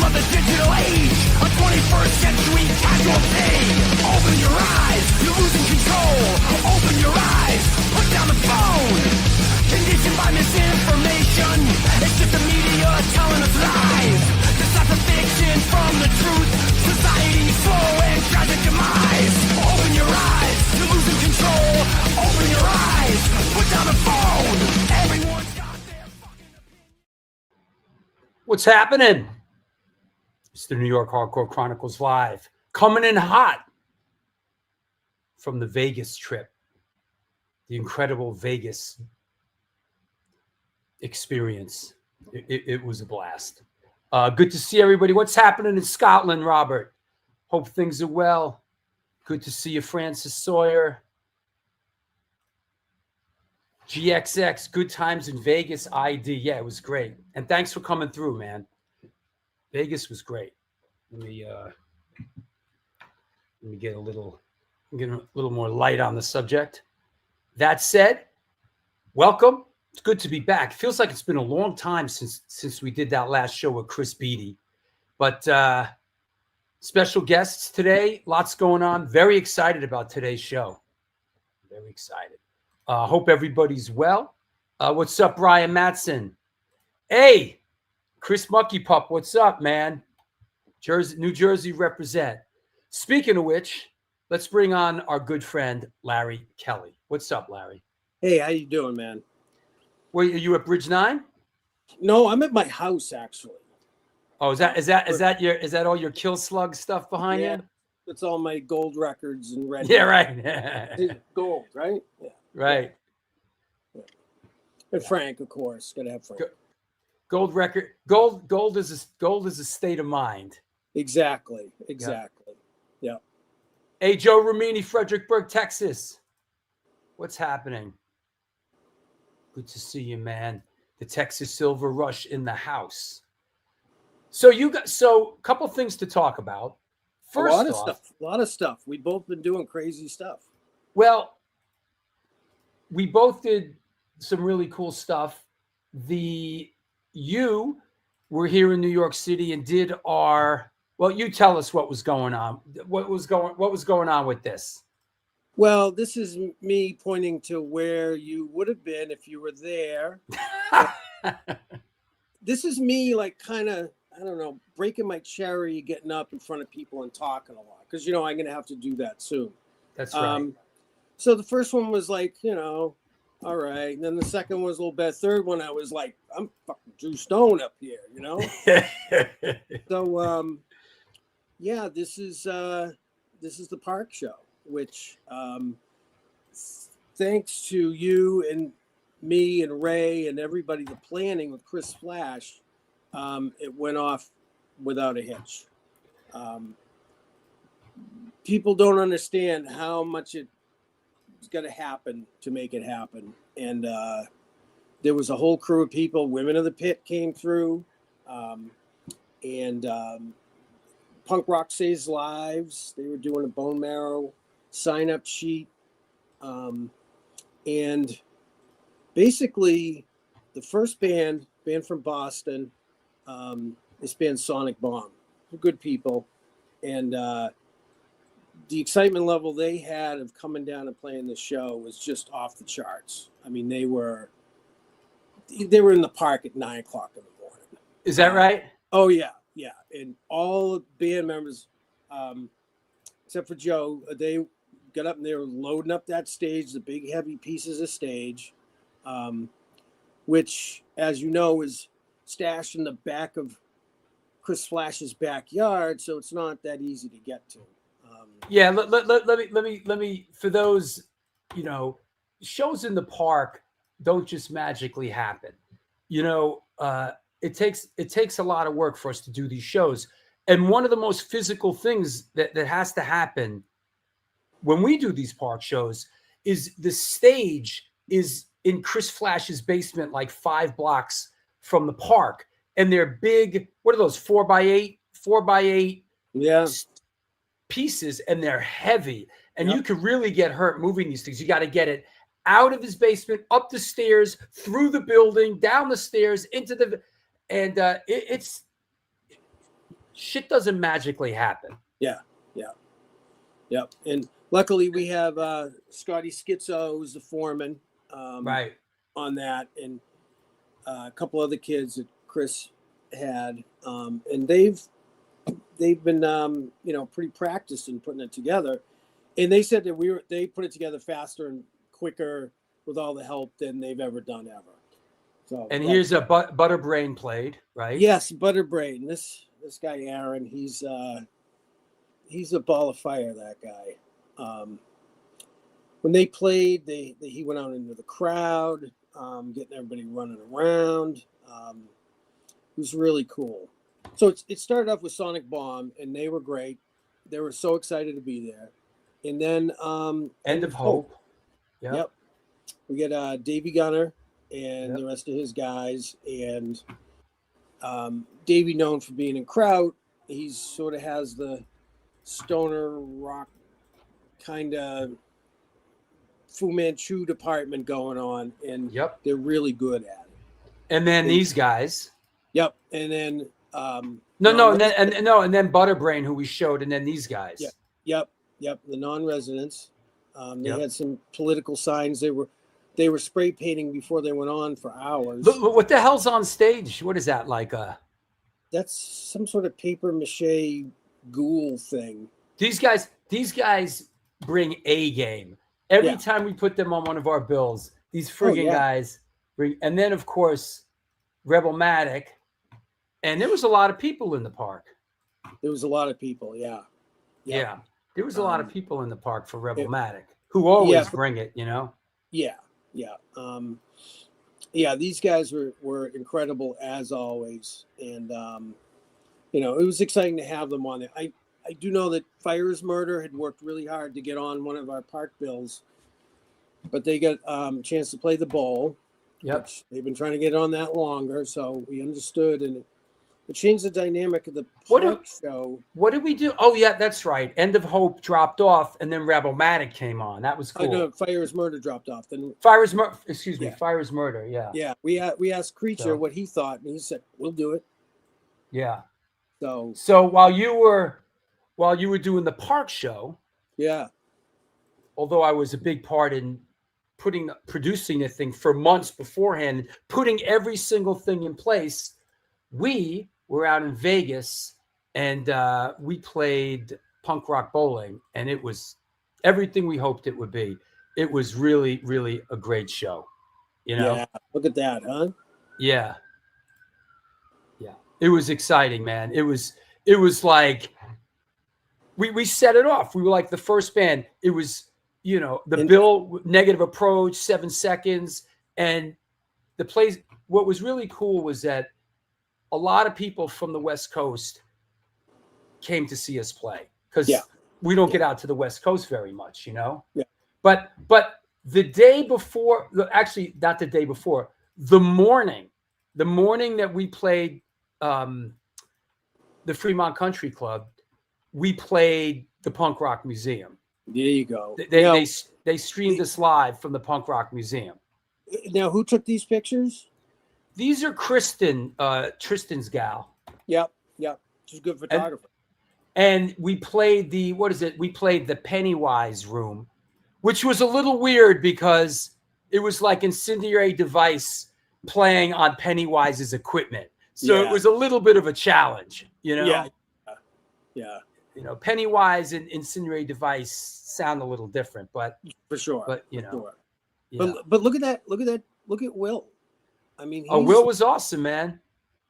of the digital age, a 21st century casualty. Open your eyes, you're losing control. Open your eyes, put down the phone. Conditioned by misinformation, it's just the media telling us lies. Decide the fiction from the truth. Society's slow and tragic demise. Open your eyes, you're losing control. Open your eyes, put down the phone. Everyone's got their fucking opinion. What's happening? It's the New York Hardcore Chronicles Live. Coming in hot from the Vegas trip. The incredible Vegas experience. It was a blast. Good to see everybody. What's happening in Scotland, Robert? Hope things are well. Good to see you, Francis Sawyer. GXX, good times in Vegas ID. Yeah, it was great. And thanks for coming through, man. Vegas was great. Let me get a little more light on the subject. That said, welcome. It's good to be back. It feels like it's been a long time since we did that last show with Chris Beatty. But special guests today, lots going on. Very excited about today's show. Very excited. Hope everybody's well. What's up, Brian Matson? Hey, Chris Mucky Pup, what's up, man? New Jersey represent. Speaking of which, let's bring on our good friend, Larry Kelly. What's up, Larry? Hey, how you doing, man? Wait, are you at Bridge 9? No, I'm at my house actually. Oh, is that all your Kill Slug stuff behind you? It's all my gold records and red. Yeah, right. Gold, right? Yeah. Right. Yeah. And Frank, of course, gotta have Frank. Gold record. Gold is a state of mind. Exactly. Yeah. Hey, Joe Ramini, Fredericksburg, Texas. What's happening? Good to see you, man. The Texas Silver Rush in the house. So a couple things to talk about. First, a lot of stuff. We've both been doing crazy stuff. Well, we both did some really cool stuff. You were here in New York City and did you tell us what was going on. What was going on with this? Well, this is me pointing to where you would have been if you were there. This is me like kind of, I don't know, breaking my cherry, getting up in front of people and talking a lot. Because, I'm going to have to do that soon. That's right. So the first one was like, all right. And then the second one was a little bit. Third one, I was like, I'm fucking Drew Stone up here, So, yeah, this is the Park Show, which thanks to you and me and Ray and everybody, the planning with Chris Flash, it went off without a hitch. People don't understand how much it's got to happen to make it happen. And there was a whole crew of people. Women of the Pit came through. And Punk Rock Saves Lives. They were doing a bone marrow sign-up sheet. And basically, the first band from Boston, this band Sonic Bomb. They're good people. And the excitement level they had of coming down and playing the show was just off the charts. I mean, they were in the park at 9:00 in the morning. Is that right? Oh, yeah. Yeah. And all the band members, except for Joe, they got up and they were loading up that stage, the big heavy pieces of stage, which, as you know, is stashed in the back of Chris Flash's backyard. So it's not that easy to get to. Yeah. Let me, for those, shows in the park don't just magically happen. It takes a lot of work for us to do these shows. And one of the most physical things that has to happen when we do these park shows is the stage is in Chris Flash's basement, like 5 blocks from the park. And they're big, what are those, 4x8 Yeah. pieces, and they're heavy. And you could really get hurt moving these things. You got to get it out of his basement, up the stairs, through the building, down the stairs, into the... And it's shit doesn't magically happen. Yeah. And luckily we have Scotty Schizo, who's the foreman, Right. on that, and a couple other kids that Chris had, and they've been pretty practiced in putting it together, and they said that they put it together faster and quicker with all the help than they've ever done ever. So, and here's a Butterbrain played, right? Yes, Butterbrain. This guy Aaron, he's a ball of fire. That guy. When they played, he went out into the crowd, getting everybody running around. It was really cool. So it started off with Sonic Bomb, and they were great. They were so excited to be there. And then End of Hope. Yep. We get Davey Gunner and the rest of his guys. And Davey, known for being in Kraut, he sort of has the stoner rock kind of Fu Manchu department going on, and they're really good at it. And then these guys. Yep. And then and then Butterbrain, who we showed, and then these guys. Yep. The non-residents. They had some political signs. They were spray painting before they went on for hours. Look, what the hell's on stage? What is that like? That's some sort of paper mache ghoul thing. These guys bring A game. Every time we put them on one of our bills, these friggin' guys bring, and then of course, Rebelmatic, and there was a lot of people in the park. There was a lot of people, yeah. There was a lot of people in the park for Rebelmatic, who always bring it, you know. Yeah. These guys were incredible as always, and it was exciting to have them on there. I do know that Fire is Murder had worked really hard to get on one of our park bills, but they got a chance to play the bowl. Yep. They've been trying to get on that longer, so we understood, and it changed the dynamic of the park show. What did we do? Oh, yeah, that's right. End of Hope dropped off, and then Rebelmatic came on. That was cool. No, Fire is Murder dropped off. Then Fire is Murder, yeah. Yeah, we asked Creature what he thought, and he said, we'll do it. Yeah. So while you were doing the park show, although I was a big part in producing the thing for months beforehand, putting every single thing in place, we were out in Vegas and we played punk rock bowling, and it was everything we hoped it would be. It was really, really a great show. You know? Yeah, look at that, huh? Yeah. It was exciting, man. It was like we set it off. We were like the first band. It was, the bill, Negative Approach, 7 Seconds. And the place, what was really cool was that a lot of people from the West Coast came to see us play, because we don't get out to the West Coast very much, Yeah. But the day before, actually not the day before, the morning that we played the Fremont Country Club, we played the Punk Rock Museum. There you go. They streamed us live from the Punk Rock Museum. Now, who took these pictures? These are Tristan's gal. Yep. She's a good photographer. And we played we played the Pennywise room, which was a little weird because it was like Incendiary Device playing on Pennywise's equipment. So it was a little bit of a challenge, Yeah. Pennywise and Incendiary Device sound a little different, but for sure. But But look at that. Look at Will. I mean, Will was awesome, man.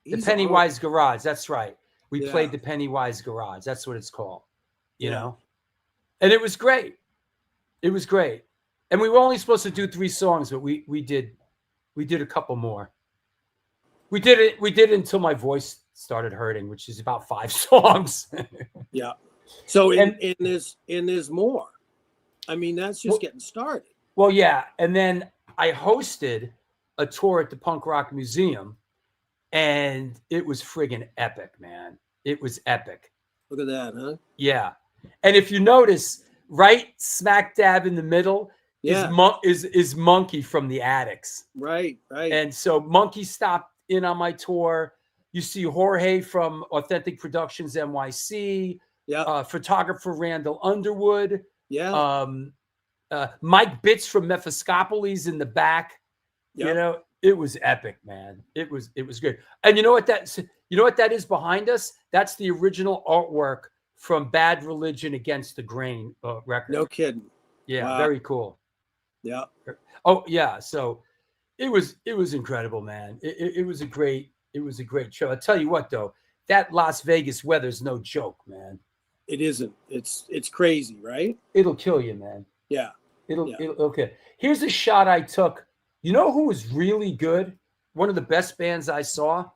The Pennywise Garage. That's right. We played the Pennywise Garage. That's what it's called. You know, and it was great. It was great. And we were only supposed to do 3 songs, but we did a couple more. We did it until my voice started hurting, which is about 5 songs. Yeah. So and there's more. I mean, that's just getting started. Well, yeah. And then I hosted a tour at the Punk Rock Museum, and it was friggin' epic, man. It was epic. Look at that, huh? Yeah. And if you notice, right smack dab in the middle is Monkey from the Addicts. Right. And so Monkey stopped in on my tour. You see Jorge from Authentic Productions NYC. Yeah. Photographer Randall Underwood. Yeah. Mike Bitts from Mephistopheles in the back. Yeah. You know, it was epic, man. It was good. And you know what that is behind us? That's the original artwork from Bad Religion Against the Grain record. No kidding. Yeah, Wow. very cool. Yeah. Oh yeah, so it was incredible, man. It was a great show. I tell you what, though, that Las Vegas weather's no joke, man. It isn't. It's crazy, right? It'll kill you, man. Yeah. It'll okay. Here's a shot I took. You know who was really good? One of the best bands I saw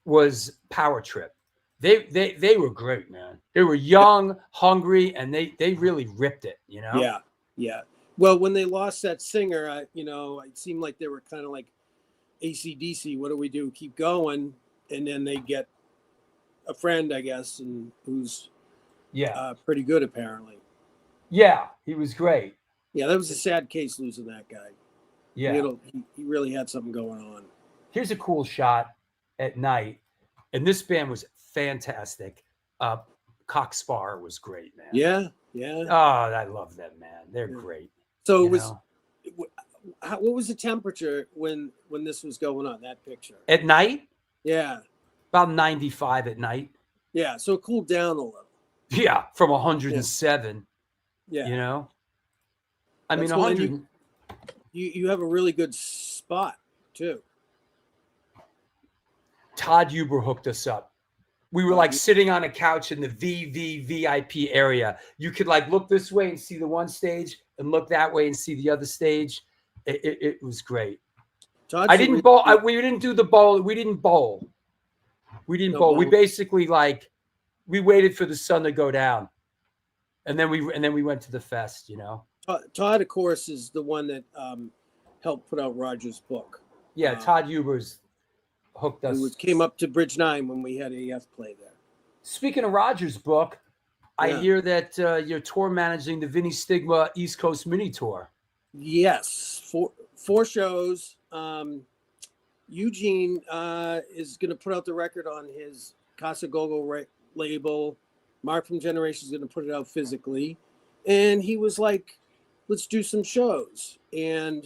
was Power Trip. They were great, man. They were young, hungry, and they really ripped it, you know? Yeah. Yeah. Well, when they lost that singer, it seemed like they were kind of like AC/DC. What do we do? Keep going. And then they get a friend, I guess, and who's pretty good, apparently. Yeah, he was great. Yeah, that was a sad case losing that guy. Yeah. He really had something going on. Here's a cool shot at night. And this band was fantastic. Cock Spar was great, man. Yeah, yeah. Oh, I love them, man. They're great. So what was the temperature when this was going on, that picture? At night? Yeah. About 95 at night. Yeah, so it cooled down a little. Yeah, from 107. Yeah. You know? I mean, That's 100. You have a really good spot, too. Todd Huber hooked us up. We were like sitting on a couch in the VIP area. You could like look this way and see the one stage and look that way and see the other stage. It was great. I didn't bowl. We didn't do the bowl. We didn't bowl. We didn't bowl. We basically we waited for the sun to go down. And then we went to the fest, you know. Todd, of course, is the one that helped put out Roger's book. Yeah, Todd Huber's hooked us. Who came up to Bridge 9 when we had AF play there. Speaking of Roger's book, I hear that you're tour managing the Vinny Stigma East Coast mini tour. Yes, four shows. Eugene is going to put out the record on his Casa Gogo label. Mark from Generation is going to put it out physically. And he was like, let's do some shows. And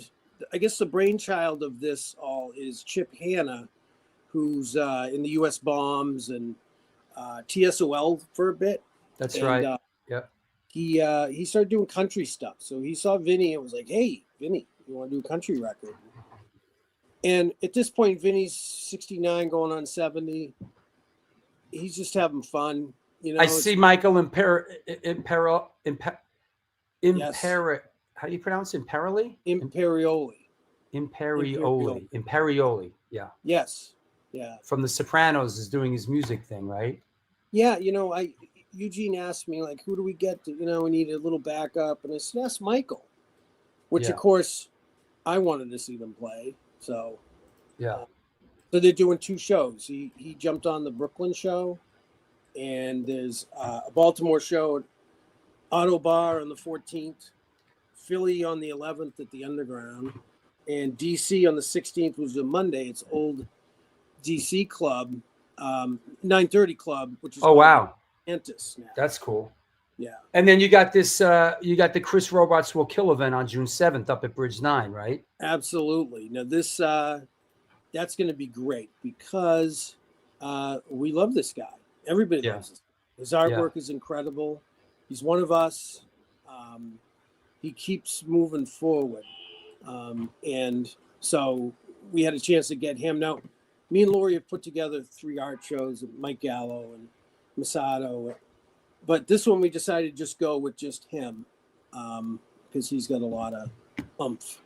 I guess the brainchild of this all is Chip Hanna, who's in the U.S. Bombs and TSOL for a bit. That's right. He started doing country stuff. So he saw Vinny and was like, hey, Vinny, you want to do a country record? And at this point, Vinny's 69 going on 70. He's just having fun. You know, I see Michael Impero. How do you pronounce it? Imperioli. Imperioli. Yeah. Yes. Yeah. From The Sopranos is doing his music thing, right? Yeah. You know, Eugene asked me, like, who do we get to, we need a little backup. And I said, ask Michael, which of course I wanted to see them play. So, so they're doing two shows. He jumped on the Brooklyn show, and there's a Baltimore show at Auto Bar on the 14th, Philly on the 11th at the Underground, and DC on the 16th was a Monday. It's old DC club, 930 Club, which is Antis now. That's cool. Yeah. And then you got this, you got the Chris Robots Will Kill event on June 7th up at Bridge 9, right? Absolutely. Now this, that's going to be great because we love this guy. Everybody loves this. His artwork is incredible. He's one of us. He keeps moving forward. And so we had a chance to get him. Now, me and Lori have put together 3 art shows with Mike Gallo and Masato. But this one we decided to just go with just him because he's got a lot of oomph.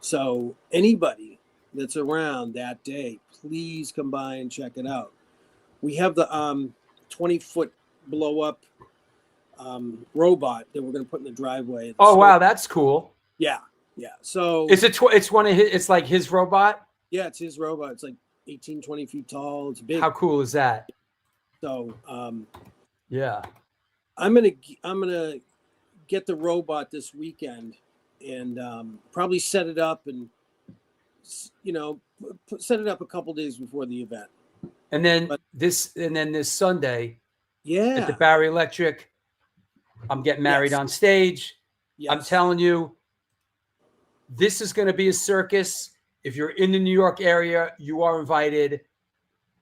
So anybody that's around that day, please come by and check it out. We have the 20-foot blow-up robot that we're going to put in the driveway. Oh, wow, that's cool. Yeah. So it's one of his. It's like his robot. Yeah, it's his robot. It's like 18, 20 feet tall. It's big. How cool is that? So yeah, I'm gonna get the robot this weekend and probably set it up and set it up a couple days before the event. And then But- this Sunday at the Yeah. Barry Electric, I'm getting married Yes. on stage. I'm Yes. telling you, this is going to be a circus. If you're in the New York area, you are invited.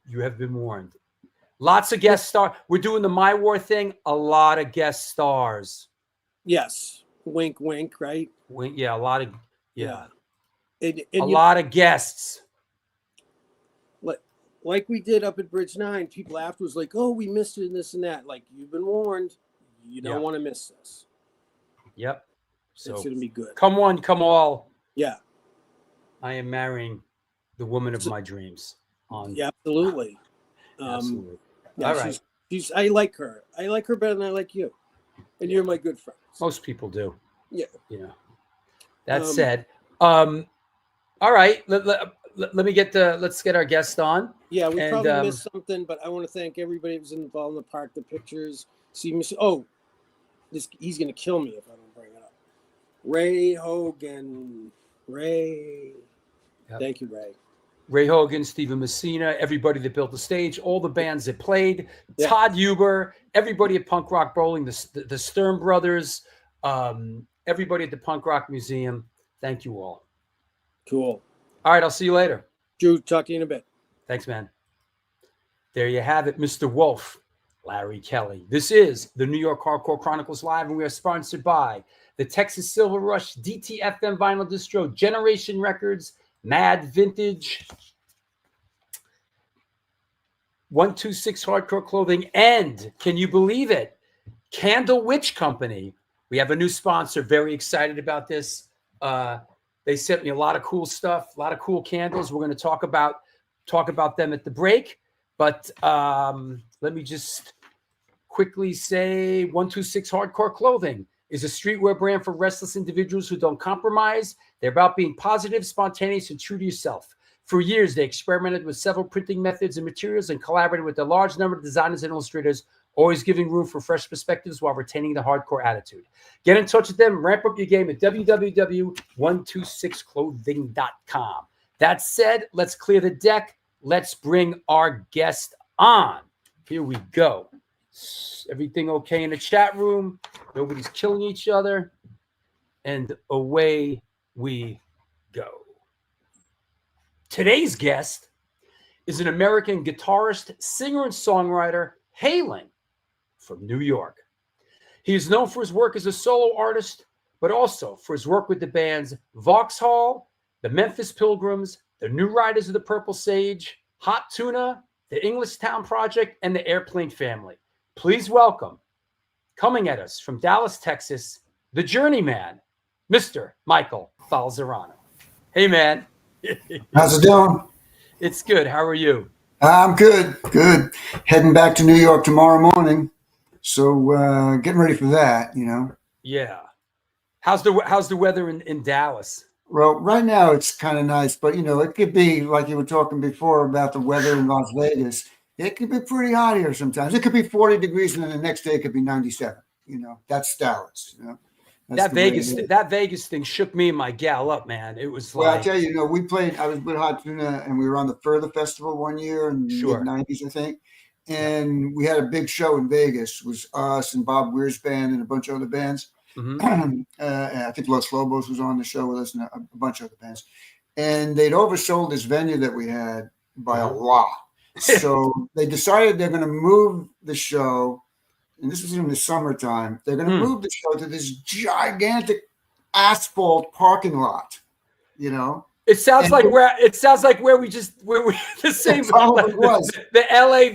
You have been warned. Lots of guest stars. We're doing the My War thing. A lot of guest stars. Yes. Wink, wink, right? Yeah, a lot of And a lot of guests. like we did up at Bridge 9, people afterwards like, oh, we missed it and this and that. Like, you've been warned. You don't want to miss this. Yep. So it's going to be good. come one, come all. Yeah. I am marrying the woman of my dreams. Yeah, absolutely. Absolutely. Yeah, all right. She's. I like her. I like her better than I like you. And you're my good friend. Most people do. Yeah. You know. That said, all right. Let's get our guest on. Yeah, we probably missed something, but I want to thank everybody who was involved in the park, the pictures. He's gonna kill me if I don't bring it up. Ray Hogan. Ray. Yep. Thank you, Ray. Ray Hogan, Stephen Messina, everybody that built the stage, all the bands that played, Todd Huber, everybody at Punk Rock Bowling, the Stern Brothers, everybody at the Punk Rock Museum. Thank you all. Cool. All right, I'll see you later. Drew, talk to you in a bit. Thanks, man. There you have it, Mr. Wolf, Larry Kelly. This is the New York Hardcore Chronicles Live, and we are sponsored by the Texas Silver Rush, DTFM Vinyl Distro, Generation Records, Mad Vintage, 126 Hardcore Clothing, and can you believe it? Candle Witch Company. We have a new sponsor. Very excited about this. They sent me a lot of cool stuff, a lot of cool candles. We're going to talk about them at the break. But let me just quickly say 126 Hardcore Clothing is a streetwear brand for restless individuals who don't compromise. They're about being positive, spontaneous, and true to yourself. For years, they experimented with several printing methods and materials and collaborated with a large number of designers and illustrators, always giving room for fresh perspectives while retaining the hardcore attitude. Get in touch with them. Ramp up your game at www.126clothing.com. That said, let's clear the deck. Let's bring our guest on. Here we go. Everything okay in the chat room? Nobody's killing each other. And away we go. Today's guest is an American guitarist, singer, and songwriter hailing from New York. He is known for his work as a solo artist, but also for his work with the bands Vauxhall, the Memphis Pilgrims, the New Riders of the Purple Sage, Hot Tuna, the Englishtown Project, and the Airplane Family. Please welcome, coming at us from Dallas, Texas, the journeyman, Mr. Michael Falzarano. Hey, man. How's it doing? It's good. How are you? I'm good. Heading back to New York tomorrow morning. So getting ready for that, you know. Yeah. How's the weather in Dallas? Well, right now it's kind of nice, but you know, it could be like you were talking before about the weather in Las Vegas. It could be pretty hot here sometimes. It could be 40 degrees and then the next day it could be 97. You know, that's Dallas, you know. That Vegas thing shook me and my gal up, man. It was well, like, I tell you, you know, I was with Hot Tuna and we were on the Further Festival one year in the mid-90s, I think. And we had a big show in Vegas. It was us and Bob Weir's band and a bunch of other bands. Mm-hmm. I think Los Lobos was on the show with us and a bunch of other bands. And they'd oversold this venue that we had by a lot. So they decided they're going to move the show. And this was in the summertime. They're going to move the show to this gigantic asphalt parking lot, you know. It sounds like where we the same. It was the LA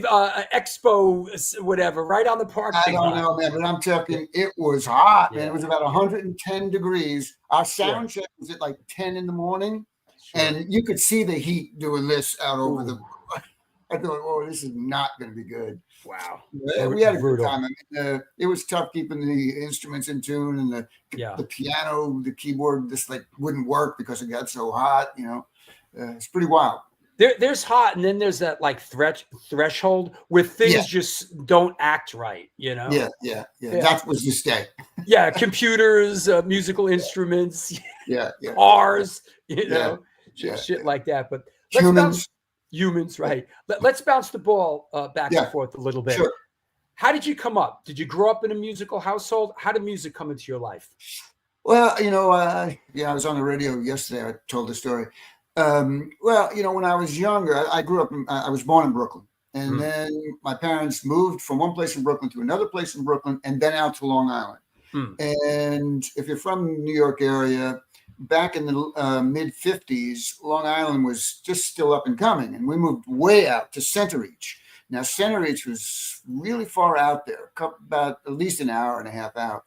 Expo, whatever, right on the parking lot. I don't know, man, but I'm talking. It was hot, man. It was about 110 degrees. Our sound check was at like 10 in the morning, and you could see the heat doing this out over the. I thought, oh, this is not going to be good. Wow. We had a good time. I mean, it was tough keeping the instruments in tune and the piano, the keyboard just like wouldn't work because it got so hot, you know. It's pretty wild. There's hot, and then there's that like threshold where things just don't act right, you know? Yeah. That was the stay. Yeah, computers, musical instruments, yeah. cars, you know, shit like that. But humans. humans, right? Let's bounce the ball back and forth a little bit. Sure. How did you come up? Did you grow up in a musical household? How did music come into your life? Well, I was on the radio yesterday. I told the story. Well, when I was younger, I grew up, I was born in Brooklyn. And then my parents moved from one place in Brooklyn to another place in Brooklyn and then out to Long Island. And if you're from the New York area, back in the mid 50s, Long Island was just still up and coming. And we moved way out to Center Reach. Now, Center Reach was really far out there, about at least an hour and a half out.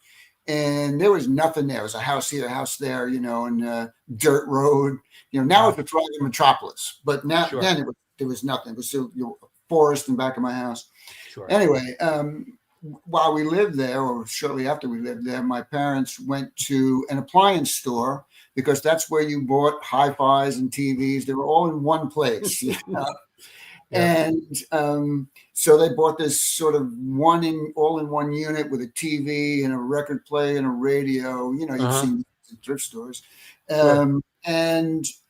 And there was nothing there. It was a house here, a house there, and dirt road. Now it's a thriving metropolis. But now then there was nothing. It was still a forest in the back of my house. Sure. Anyway, while we lived there, or shortly after we lived there, my parents went to an appliance store because that's where you bought hi-fis and TVs. They were all in one place. And so they bought this sort of all-in-one unit with a TV and a record player and a radio. You've seen in thrift stores. And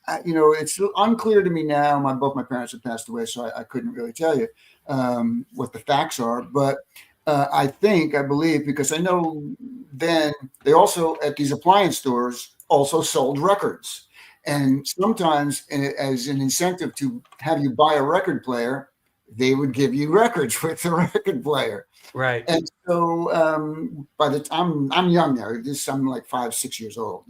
it's unclear to me now. Both my parents have passed away, so I couldn't really tell you what the facts are. But I believe, because I know then they also, at these appliance stores, also sold records. And sometimes, as an incentive to have you buy a record player, they would give you records with the record player. Right. And so by the time I'm young now, I'm like 5, 6 years old,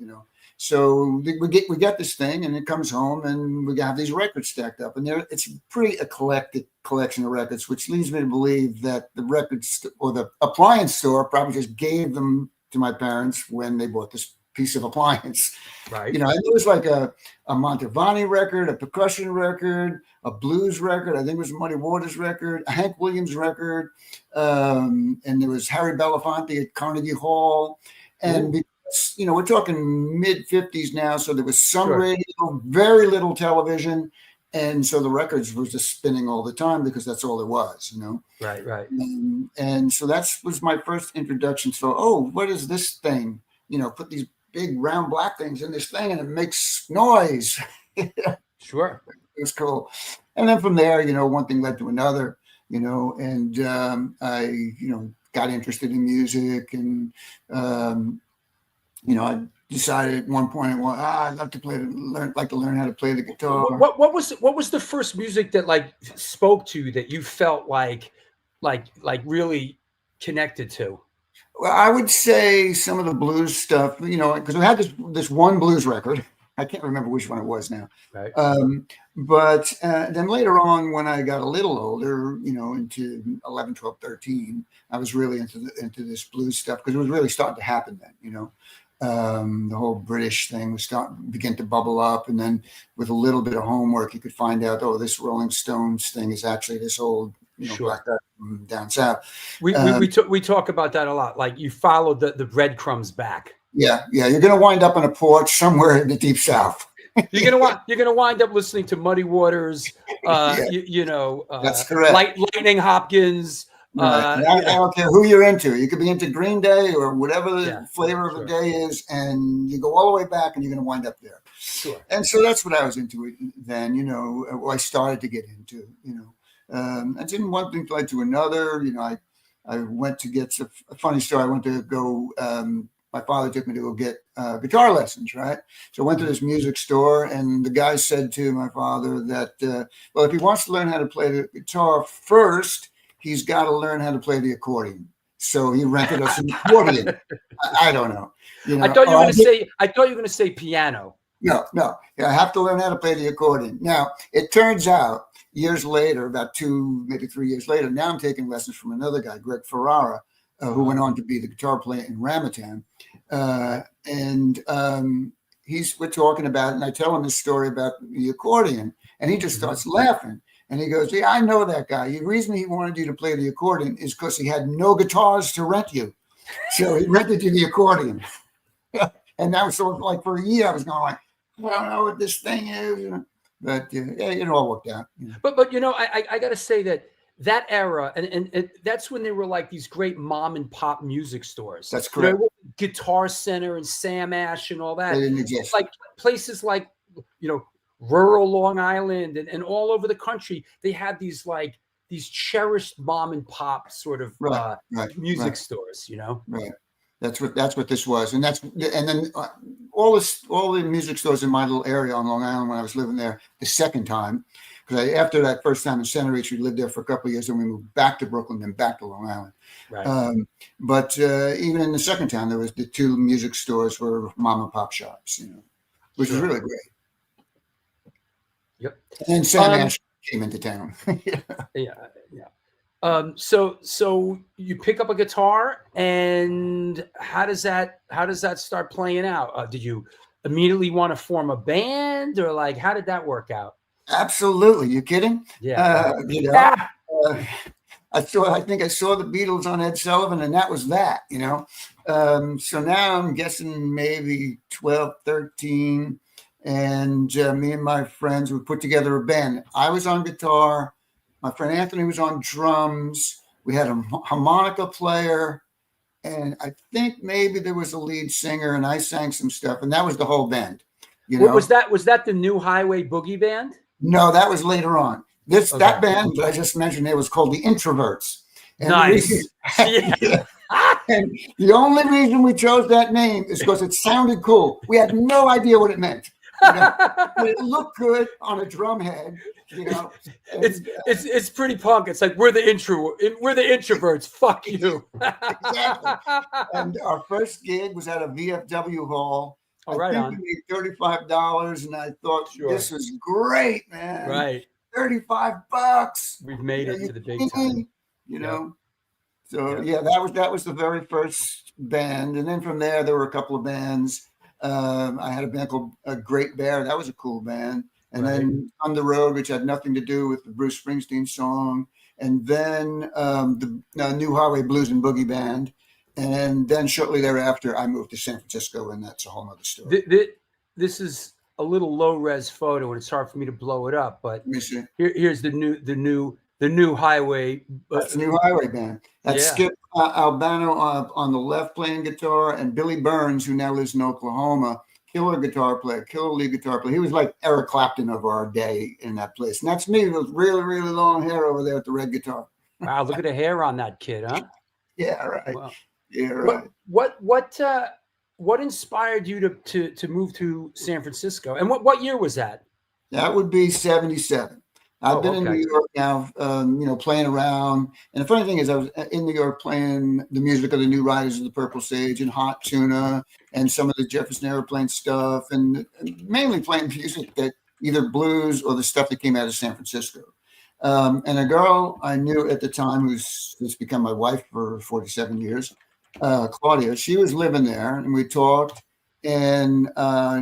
So we get this thing, and it comes home, and we have these records stacked up, and it's a pretty eclectic collection of records, which leads me to believe that the records or the appliance store probably just gave them to my parents when they bought this piece of appliance. Right. It was like a Mantovani record, a percussion record, a blues record. I think it was a Muddy Waters record, a Hank Williams record. And there was Harry Belafonte at Carnegie Hall. And because, we're talking mid 50s now. So there was some radio, very little television. And so the records were just spinning all the time because that's all there was, Right. And so that was my first introduction to, what is this thing? Put these big round black things in this thing and it makes noise. Sure. It was cool. And then from there, one thing led to another, and I, got interested in music, and, I decided at one point, I'd love to learn how to play the guitar. What was the first music that spoke to you that you felt like really connected to? Well, I would say some of the blues stuff, because we had this one blues record. I can't remember which one it was now. Right. But then later on, when I got a little older, into 11, 12, 13, I was really into this blues stuff because it was really starting to happen then, the whole British thing was begin to bubble up. And then with a little bit of homework, you could find out, this Rolling Stones thing is actually this old, black guy from down south. We talk about that a lot. Like, you followed the breadcrumbs back. Yeah. You're going to wind up on a porch somewhere in the deep south. You're gonna wind up listening to Muddy Waters. That's correct. Lightning Hopkins. Right. I don't care who you're into. You could be into Green Day or whatever the flavor of the day is, and you go all the way back, and you're going to wind up there. Sure. And so that's what I was into then. I started to get into. I didn't one thing led to another. I went to get a funny story. I went to go. My father took me to go get guitar lessons, right? So I went to this music store, and the guy said to my father that, if he wants to learn how to play the guitar first, he's got to learn how to play the accordion. So he rented us an accordion. I don't know. I thought you were going to say piano. No. I have to learn how to play the accordion. Now, it turns out years later, about 2, maybe 3 years later, now I'm taking lessons from another guy, Greg Ferrara, who went on to be the guitar player in Ramadan. We're talking about it, and I tell him this story about the accordion, and he just starts laughing. And he goes, I know that guy. The reason he wanted you to play the accordion is because he had no guitars to rent you. So he rented you the accordion. And that was sort of like for a year, I was going like, I don't know what this thing is. But it all worked out. But I got to say that era, and that's when there were like these great mom and pop music stores. That's correct. Guitar Center and Sam Ash and all that. They didn't exist. Like places like, rural Long Island and all over the country, they had these like these cherished mom and pop sort of music stores, you know? Right. That's what this was. And then all the music stores in my little area on Long Island when I was living there the second time, because after that first time in Center Reach, we lived there for a couple of years, and we moved back to Brooklyn, then back to Long Island. Right. But even in the second time, there was the two music stores were mom and pop shops, you know, which was really great. Yep. And then Sam Ash came into town. Yeah. So you pick up a guitar, and how does that start playing out? Did you immediately want to form a band, or like how did that work out? Absolutely. You kidding? Yeah. I think I saw the Beatles on Ed Sullivan, and that was that, you know. So now I'm guessing maybe 12, 13, and me and my friends would put together a band. I was on guitar. My friend Anthony was on drums. We had a harmonica player, and I think maybe there was a lead singer, and I sang some stuff, and that was the whole band. You know? Was that the New Highway Boogie Band? No, that was later on. That band that I just mentioned there was called the Introverts. And nice. And the only reason we chose that name is because it sounded cool. We had no idea what it meant. You know? But it looked good on a drum head. You know, and, it's pretty punk. It's like we're the introverts. Fuck you. Exactly. And our first gig was at a VFW hall. Oh, right on. We made $35, and I thought this was great, man. Right. $35. We've made it to the big time. You know. So that was the very first band, and then from there were a couple of bands. I had a band called Great Bear. That was a cool band. And then On the Road, which had nothing to do with the Bruce Springsteen song. And then the New Highway Blues and Boogie Band. And then shortly thereafter, I moved to San Francisco, and that's a whole other story. This is a little low res photo, and it's hard for me to blow it up. But here's the new Highway. That's the New Highway Band. That's Skip Albano on the left playing guitar, and Billy Burns, who now lives in Oklahoma, killer guitar player, killer lead guitar player. He was like Eric Clapton of our day in that place. And that's me with really, really long hair over there with the red guitar. Wow, look at the hair on that kid, huh? Yeah, right. Wow. Yeah, right. What inspired you to move to San Francisco? And what year was that? That would be 77. I've been in New York now, playing around. And the funny thing is I was in New York playing the music of the New Riders of the Purple Sage and Hot Tuna and some of the Jefferson Airplane stuff, and mainly playing music that either blues or the stuff that came out of San Francisco. And a girl I knew at the time who's become my wife for 47 years, Claudia, she was living there, and we talked, and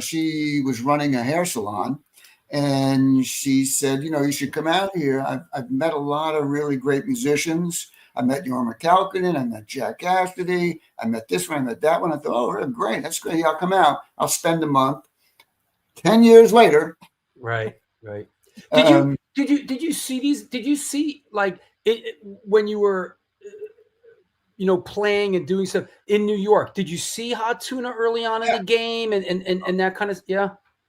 she was running a hair salon. And she said, you should come out here. I've met a lot of really great musicians. I met Jorma Kaukonen. I met Jack Cassidy. I met this one. I met that one. I thought, oh, great. That's great. Yeah, I'll come out. I'll spend a month. 10 years later. Right. Did you see these? Did you see like it when you were, playing and doing stuff in New York? Did you see Hot Tuna early on in the game and that kind of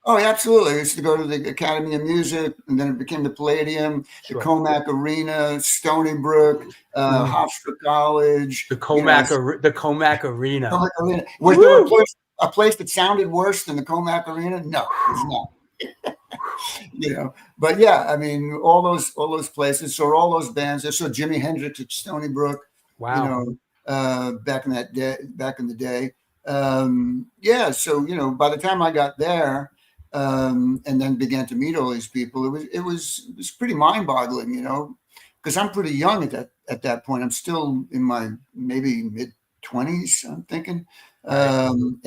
Oh, absolutely. I used to go to the Academy of Music, and then it became the Palladium, the Comac Arena, Stony Brook, Hofstra College. The Comac Arena. Was there a place that sounded worse than the Comac Arena? No, it's not. But yeah, I mean, all those places, so all those bands. I saw Jimi Hendrix at Stony Brook. Wow. Back in the day. So by the time I got there, and then began to meet all these people, it was pretty mind-boggling, because I'm pretty young at that point. I'm still in my maybe mid-20s, I'm thinking. So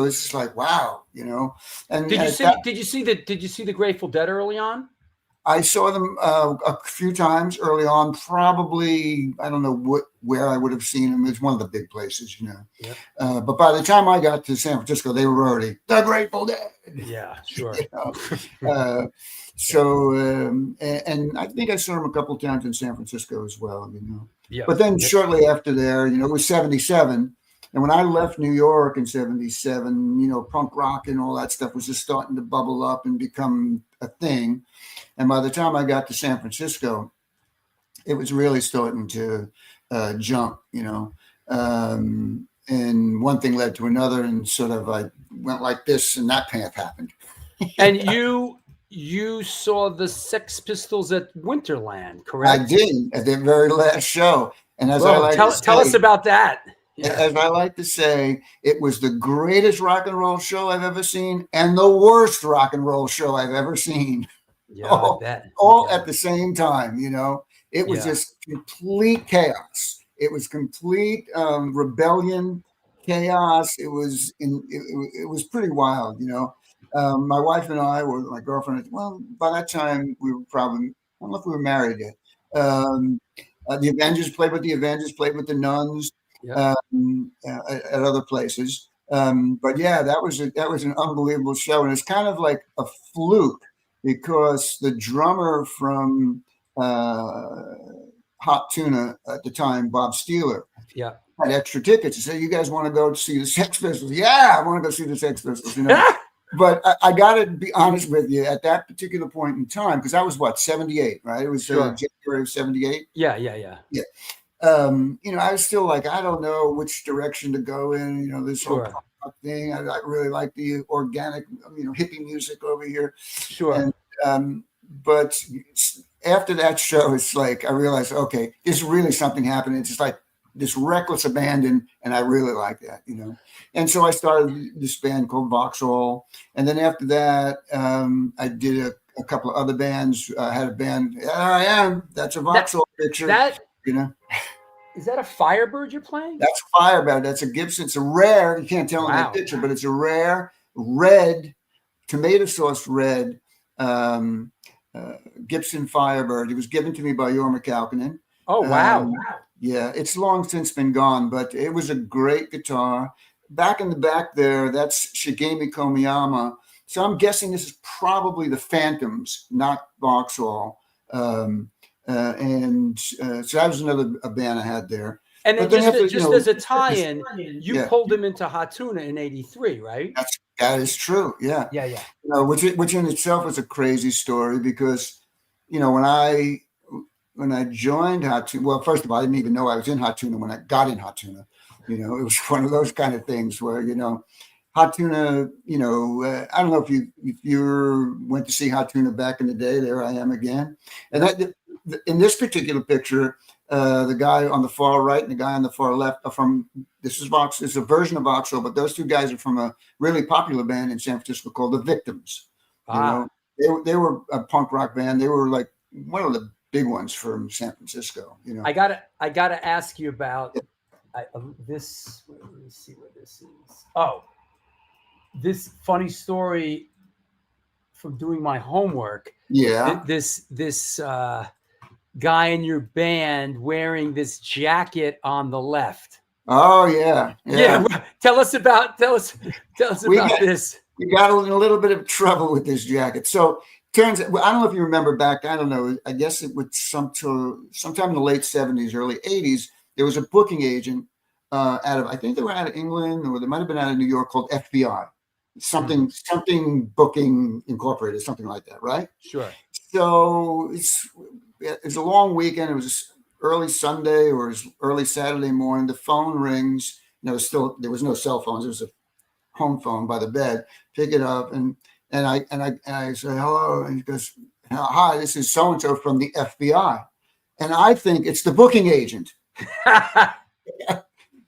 it's just like, wow, And did you see the Grateful Dead early on? I saw them a few times early on. Probably, I don't know where I would have seen them. It's one of the big places, Yep. But by the time I got to San Francisco, they were already the Grateful Dead. Yeah, sure. And I think I saw them a couple of times in San Francisco as well. Yeah. But then shortly after there, it was 77. And when I left New York in 77, you know, punk rock and all that stuff was just starting to bubble up and become a thing. And by the time I got to San Francisco, it was really starting to jump, you know. And one thing led to another, and sort of I went like this, and that path happened. And you saw the Sex Pistols at Winterland, correct? I did at their very last show. And as tell us about that. Yeah. As I like to say, it was the greatest rock and roll show I've ever seen, and the worst rock and roll show I've ever seen. Yeah, all at the same time, you know. It was just complete chaos. It was complete rebellion, chaos. It was pretty wild, you know. My wife and I were, my girlfriend, well, by that time we were probably, I don't know if we were married yet. The Avengers played with the Nuns at other places. But yeah, that was an unbelievable show. And it's kind of like a fluke because the drummer from Hot Tuna at the time, Bob Steeler, had extra tickets. He said, "You guys want to go see the Sex Pistols?" Yeah, I want to go see the Sex Pistols, you know. But I got to be honest with you, at that particular point in time, because I was 78, right? It was January of 78. Yeah. You know, I was still like, I don't know which direction to go in. You know, this whole thing. I really like the organic, you know, hippie music over here. Sure. And, but after that show, it's like I realized, okay, there's really something happening. It's just like this reckless abandon, and I really like that, you know. And so I started this band called Vauxhall, and then after that, I did a couple of other bands. I had a band. There I am. That's a Vauxhall picture. You know. Is that a Firebird you're playing? That's a Firebird. That's a Gibson. It's a rare. You can't tell in that picture, but it's a rare red, tomato sauce red Gibson Firebird. It was given to me by Jorma Kaukonen. Oh wow! Yeah, it's long since been gone, but it was a great guitar. Back in the back there, that's Shigemi Komiyama. So I'm guessing this is probably the Phantoms, not Vauxhall. So that was another band I had there. And then just as a tie-in, you pulled him into Hot Tuna in '83, right? That is true. Yeah. You know, which in itself was a crazy story because, you know, when I joined Hot Tuna, well, first of all, I didn't even know I was in Hot Tuna when I got in Hot Tuna. You know, it was one of those kind of things where, you know, Hot Tuna, you know, I don't know if you went to see Hot Tuna back in the day. There I am again. And that, in this particular picture, the guy on the far right and the guy on the far left are from, this is Vox, it's a version of Vauxhall, but those two guys are from a really popular band in San Francisco called The Victims. You know, they were a punk rock band. They were like one of the big ones from San Francisco. You know, I gotta ask you about this. Let me see what this is. Oh, this funny story from doing my homework. Yeah, this guy in your band wearing this jacket on the left. Oh yeah. Tell us about this. We got in a little bit of trouble with this jacket. So turns, I don't know if you remember back. I don't know. I guess it was sometime in the late 70s, early 80s. There was a booking agent I think they were out of England, or they might have been out of New York, called FBI. Something Booking Incorporated, something like that, right? Sure. So it's a long weekend. It was early Sunday or early Saturday morning. The phone rings. You know, there was no cell phones. There was a home phone by the bed. Pick it up, and I say hello, and he goes, "Hi, this is so and so from the FBI," and I think it's the booking agent.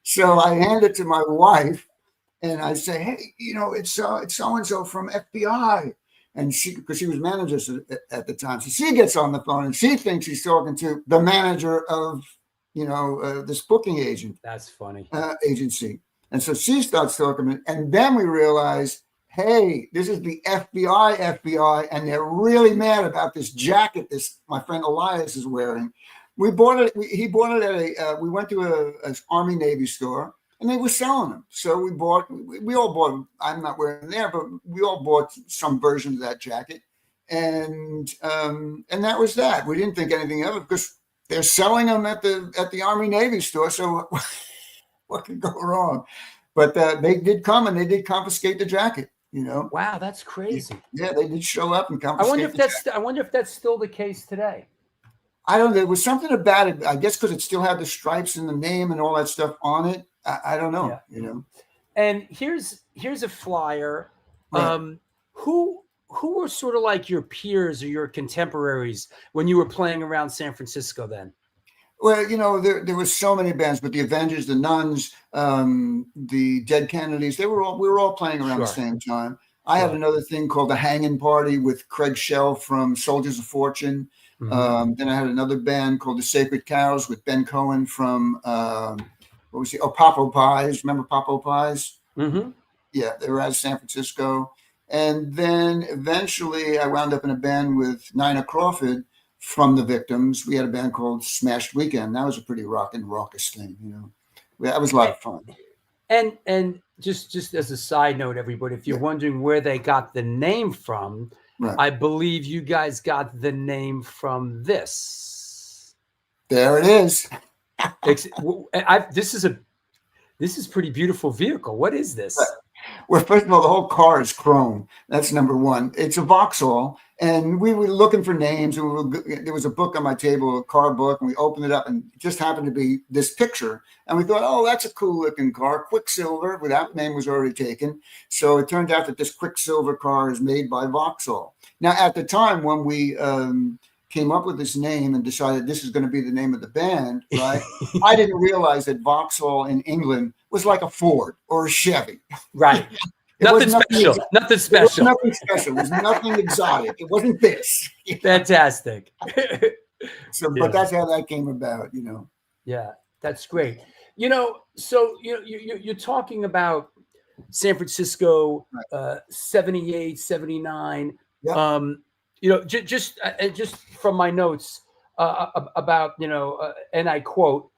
So I hand it to my wife, and I say, "Hey, you know, it's so and so from FBI." And because she was manager at the time, so she gets on the phone and she thinks she's talking to the manager of, you know, this booking agent. That's funny. Agency. And so she starts talking, and then we realize, hey, this is the FBI, and they're really mad about this jacket my friend Elias is wearing. We bought it. He bought it at we went to an Army Navy store, and they were selling them. So we all bought, I'm not wearing them there, but we all bought some version of that jacket. And that was that. We didn't think anything of it because they're selling them at the Army Navy store. So what could go wrong? But they did come and they did confiscate the jacket. Wow, that's crazy. Yeah, they did show up and confiscate. I wonder if that's still the case today. I don't know. There was something about it. I guess because it still had the stripes and the name and all that stuff on it. I don't know. Yeah. And here's a flyer. Right. Who were sort of like your peers or your contemporaries when you were playing around San Francisco then? Well, there was so many bands, but the Avengers, the Nuns, the Dead Kennedys, we were all playing around the same time. I had another thing called the Hanging Party with Craig Shell from Soldiers of Fortune. Mm-hmm. Then I had another band called the Sacred Cows with Ben Cohen from what was he? Oh, Popo Pies. Remember Popo Pies? Mm-hmm. Yeah, they were out of San Francisco. And then eventually I wound up in a band with Nina Crawford from the Victims. We had a band called Smashed Weekend. That was a pretty raucous thing, That was a lot of fun. And just as a side note, everybody, if you're wondering where they got the name from, right. I believe you guys got the name from this. There it is. This is pretty beautiful vehicle. What is this? Right. Well, first of all, the whole car is chrome. That's number one. It's a Vauxhall, and we were looking for names. And there was a book on my table, a car book, and we opened it up, and it just happened to be this picture. And we thought, oh, that's a cool-looking car, Quicksilver. Well, that name was already taken. So it turned out that this Quicksilver car is made by Vauxhall. Now, at the time when we came up with this name and decided this is going to be the name of the band, right? I didn't realize that Vauxhall in England was like a Ford or a Chevy. Right. Nothing special. Nothing special. Nothing special. It was nothing exotic. It wasn't this. Fantastic. But that's how that came about, Yeah, that's great. So you're talking about San Francisco, 78, 79. Yep. Just from my notes about, and I quote,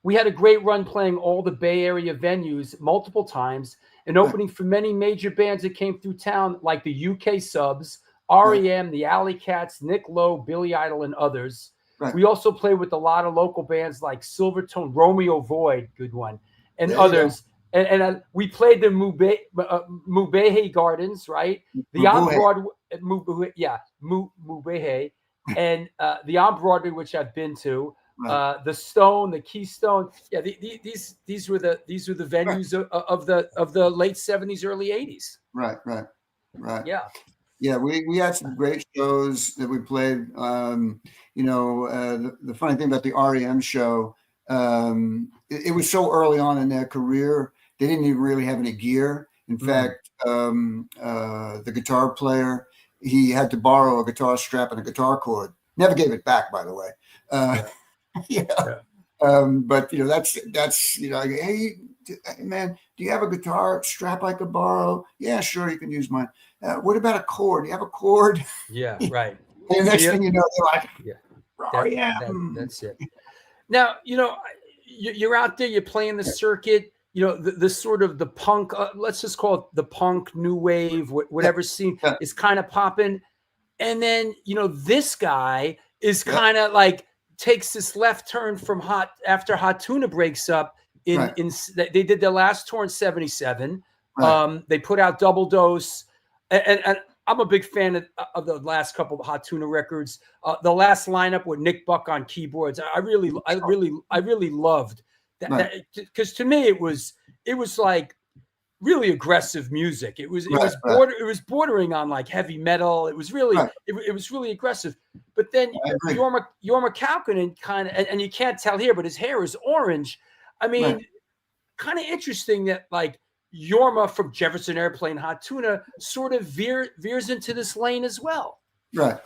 we had a great run playing all the Bay Area venues multiple times and opening for many major bands that came through town, like the UK Subs, REM, the Alley Cats, Nick Lowe, Billy Idol, and others. Right. We also played with a lot of local bands like Silvertone, Romeo Void, good one, and others. And we played the Mubehe Gardens, right? The on Broadway, Mubehe, and the on Broadway, which I've been to, the Stone, the Keystone. Yeah, these were the venues of the late 70s, early 80s. Right. Yeah. Yeah, we had some great shows that we played. The funny thing about the REM show, it was so early on in their career. They didn't even really have any gear. In fact, the guitar player, he had to borrow a guitar strap and a guitar cord. Never gave it back, by the way. But that's like, hey man, do you have a guitar strap I could borrow? Yeah, sure, you can use mine. What about a cord? Do you have a cord? Yeah, right. And the next thing you know, they're like, that's it. Now, you're out there, you're playing the circuit. The sort of the punk, let's just call it the punk, new wave, whatever scene is kind of popping. And then, this guy is kind of like takes this left turn from after Hot Tuna breaks up. They did their last tour in 77. Right. They put out Double Dose. And I'm a big fan of the last couple of Hot Tuna records. The last lineup with Nick Buck on keyboards. I really loved that, because to me it was like really aggressive music. It was bordering on like heavy metal. It was really it was really aggressive. But then Jorma Kaukonen kind of, and you can't tell here, but his hair is orange. I mean, kind of interesting that like Jorma from Jefferson Airplane, Hot Tuna sort of veers into this lane as well. Right.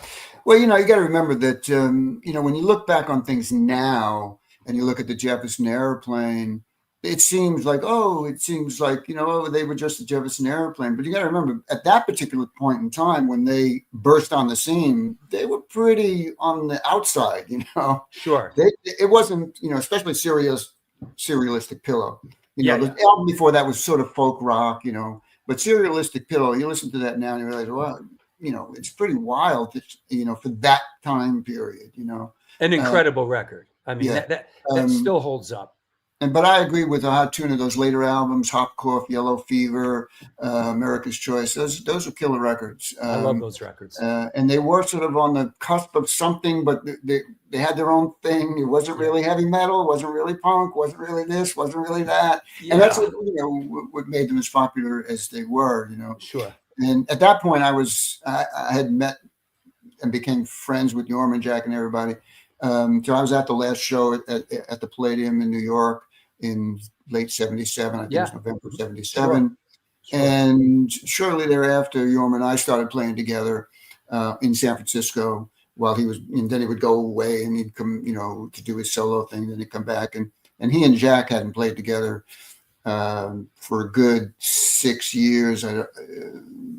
Well, you got to remember that when you look back on things now, and you look at the Jefferson Airplane, it seems like, they were just a Jefferson Airplane. But you got to remember, at that particular point in time, when they burst on the scene, they were pretty on the outside, Sure. It wasn't, especially Serialistic Pillow. The album before that was sort of folk rock, but Serialistic Pillow, you listen to that now and you realize, well, it's pretty wild, for that time period, An incredible record. I mean, that still holds up. but I agree with the Hot Tuna. Those later albums, Hop Cough, Yellow Fever, America's Choice. Those are killer records. I love those records. And they were sort of on the cusp of something, but they had their own thing. It wasn't really heavy metal, wasn't really punk, wasn't really this, wasn't really that. Yeah. And that's what made them as popular as they were. Sure. And at that point, I had met and became friends with Yorm and Jack and everybody. So I was at the last show at the Palladium in New York in late 77. I think it was November 77. Sure. And shortly thereafter, Yorm and I started playing together in San Francisco while he was, and then he would go away and he'd come, to do his solo thing. Then he'd come back, and he and Jack hadn't played together for a good 6 years.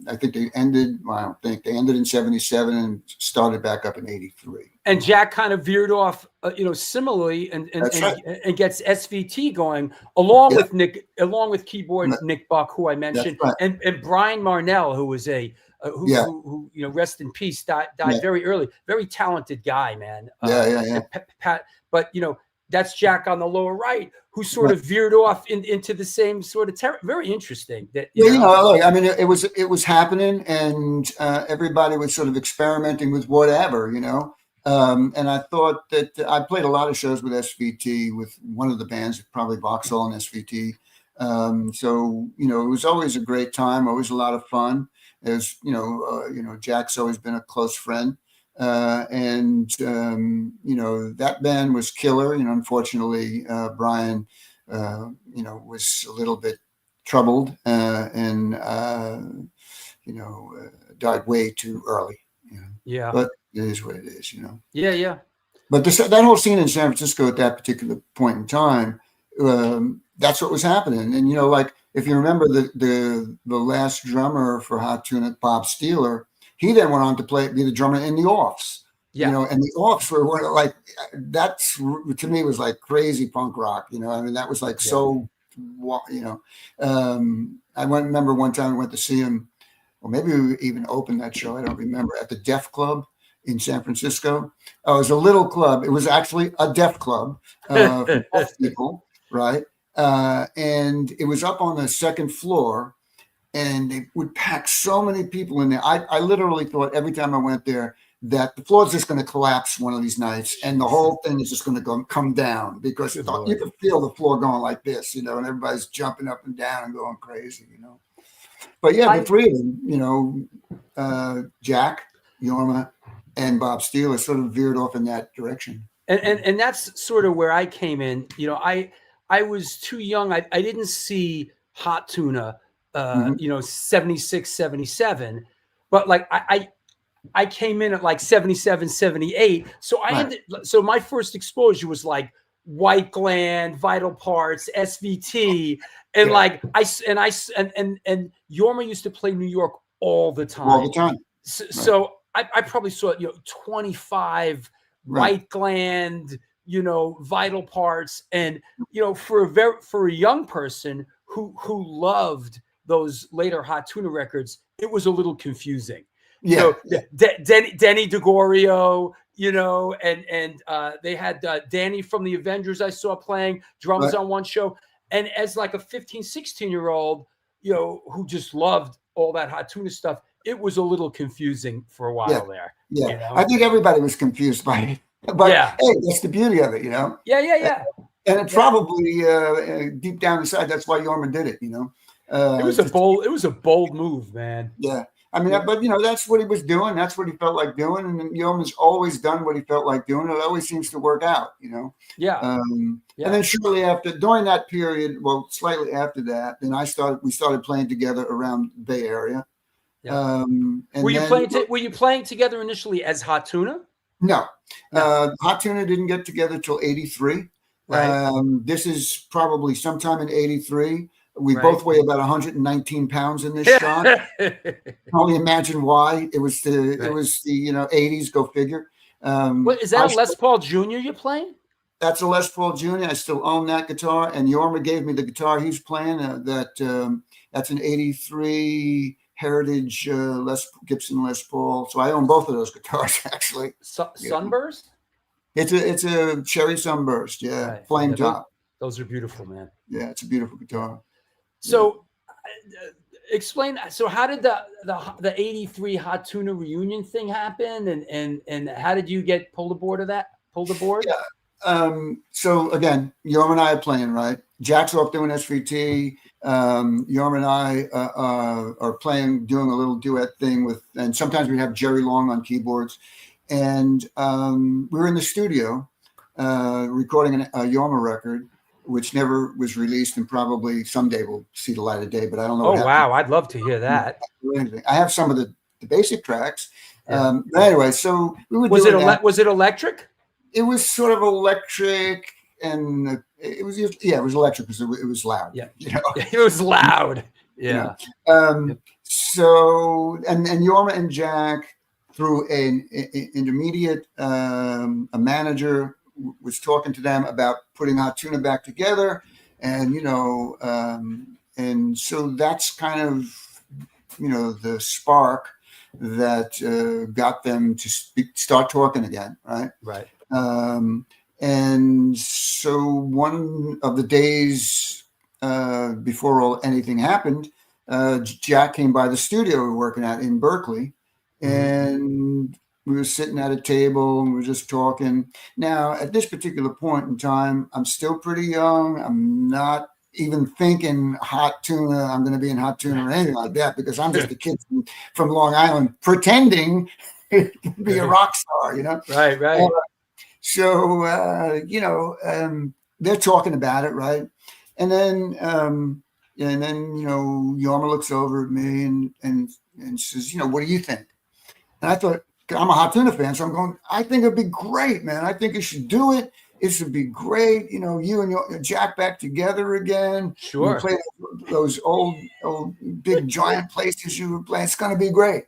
I think they ended. Well, I don't think they ended in 77 and started back up in 83. And Jack kind of veered off, similarly, and right. Gets SVT going along with Nick, along with keyboard Nick Buck, who I mentioned, right. and Brian Marnell, who was who rest in peace, died very early. Very talented guy, man. Pat, but that's Jack on the lower right, who sort of veered off into the same sort of very interesting. That look, I mean, it was happening, and everybody was sort of experimenting with whatever, and I thought that I played a lot of shows with SVT, with one of the bands, probably Vauxhall and SVT. So it was always a great time, always a lot of fun. As Jack's always been a close friend. And that band was killer. Unfortunately, Brian, was a little bit troubled and died way too early. Yeah, but it is what it is. Yeah. But that whole scene in San Francisco at that particular point in time, that's what was happening. And like if you remember the last drummer for Hot Tuna, Bob Steeler. He then went on to be the drummer in the Offs, and the Offs were like, that's to me was like crazy punk rock, I mean, that was like so, I remember one time I went to see him, or maybe we even opened that show, I don't remember, at the Deaf Club in San Francisco. Oh, it was a little club. It was actually a deaf club for deaf people, right? And it was up on the second floor. And they would pack so many people in there. I literally thought every time I went there that the floor is just going to collapse one of these nights, and the whole thing is just going to come down, because you could feel the floor going like this, and everybody's jumping up and down and going crazy, But the three of them, Jack, Yorma, and Bob Steeler sort of veered off in that direction. And that's sort of where I came in. I was too young. I didn't see Hot Tuna. 76, 77, but like I came in at like 77, 78. So so my first exposure was like White Gland, Vital Parts, SVT. And and Yorma used to play New York all the time. So I probably saw 25 White Gland, Vital Parts. And, for a young person who loved those later Hot Tuna records, it was a little confusing. Denny DeGorio, and they had Danny from the Avengers I saw playing drums on one show. And as like a 15, 16-year-old, who just loved all that Hot Tuna stuff, it was a little confusing for a while there. Yeah. I think everybody was confused by it. But hey, that's the beauty of it, Yeah. And it probably deep down inside, that's why Yorma did it, It was a bold move, man. Yeah. I mean, but that's what he was doing. That's what he felt like doing. And Yorma's always done what he felt like doing. It always seems to work out, Yeah. And then shortly after, during that period, well, slightly after that, then we started playing together around the Bay Area. Yeah. Were you playing together initially as Hot Tuna? No. Hot Tuna didn't get together till 83. Right. This is probably sometime in 83. We both weigh about 119 pounds in this shot. I can only imagine why. It was the 80s. Go figure. What is that? A Les Paul Jr. you're playing? That's a Les Paul Jr. I still own that guitar, and Yorma gave me the guitar he's playing. That's an 83 Heritage Gibson Les Paul. So I own both of those guitars actually. Sunburst? It's a cherry Sunburst, flame top. Those are beautiful, man. Yeah, it's a beautiful guitar. So explain. So how did the 83 Hot Tuna reunion thing happen? And how did you get pulled aboard? Yeah. So again, Yorm and I are playing, right? Jack's off doing SVT. Yorm and I are playing, doing a little duet thing with, and sometimes we have Jerry Long on keyboards. And we were in the studio recording a Yorma record, which never was released and probably someday will see the light of day, but I don't know. Oh, wow. I'd love to hear that. I have some of the basic tracks. Yeah. But anyway, so we were was it electric? It was sort of electric, and it was electric because it was loud. Yeah, you know? It was loud. Yeah. You know? So and Yorma and Jack, through an intermediate, a manager, was talking to them about putting Hot Tuna back together, and and so that's kind of the spark that got them to start talking again, right? Right. And so one of the days before anything happened, Jack came by the studio we were working at in Berkeley, and we were sitting at a table and we were just talking. Now, at this particular point in time, I'm still pretty young. I'm not even thinking Hot Tuna. I'm going to be in Hot Tuna or anything like that, because I'm just a kid from Long Island pretending to be a rock star, Right. So, they're talking about it, right? And then Yorma looks over at me and says, what do you think? And I thought, I'm a Hot Tuna fan, so I'm going, I think it'd be great, man. I think you should do it. It should be great. You and your Jack back together again. Sure. Play those old big giant places you were playing. It's going to be great.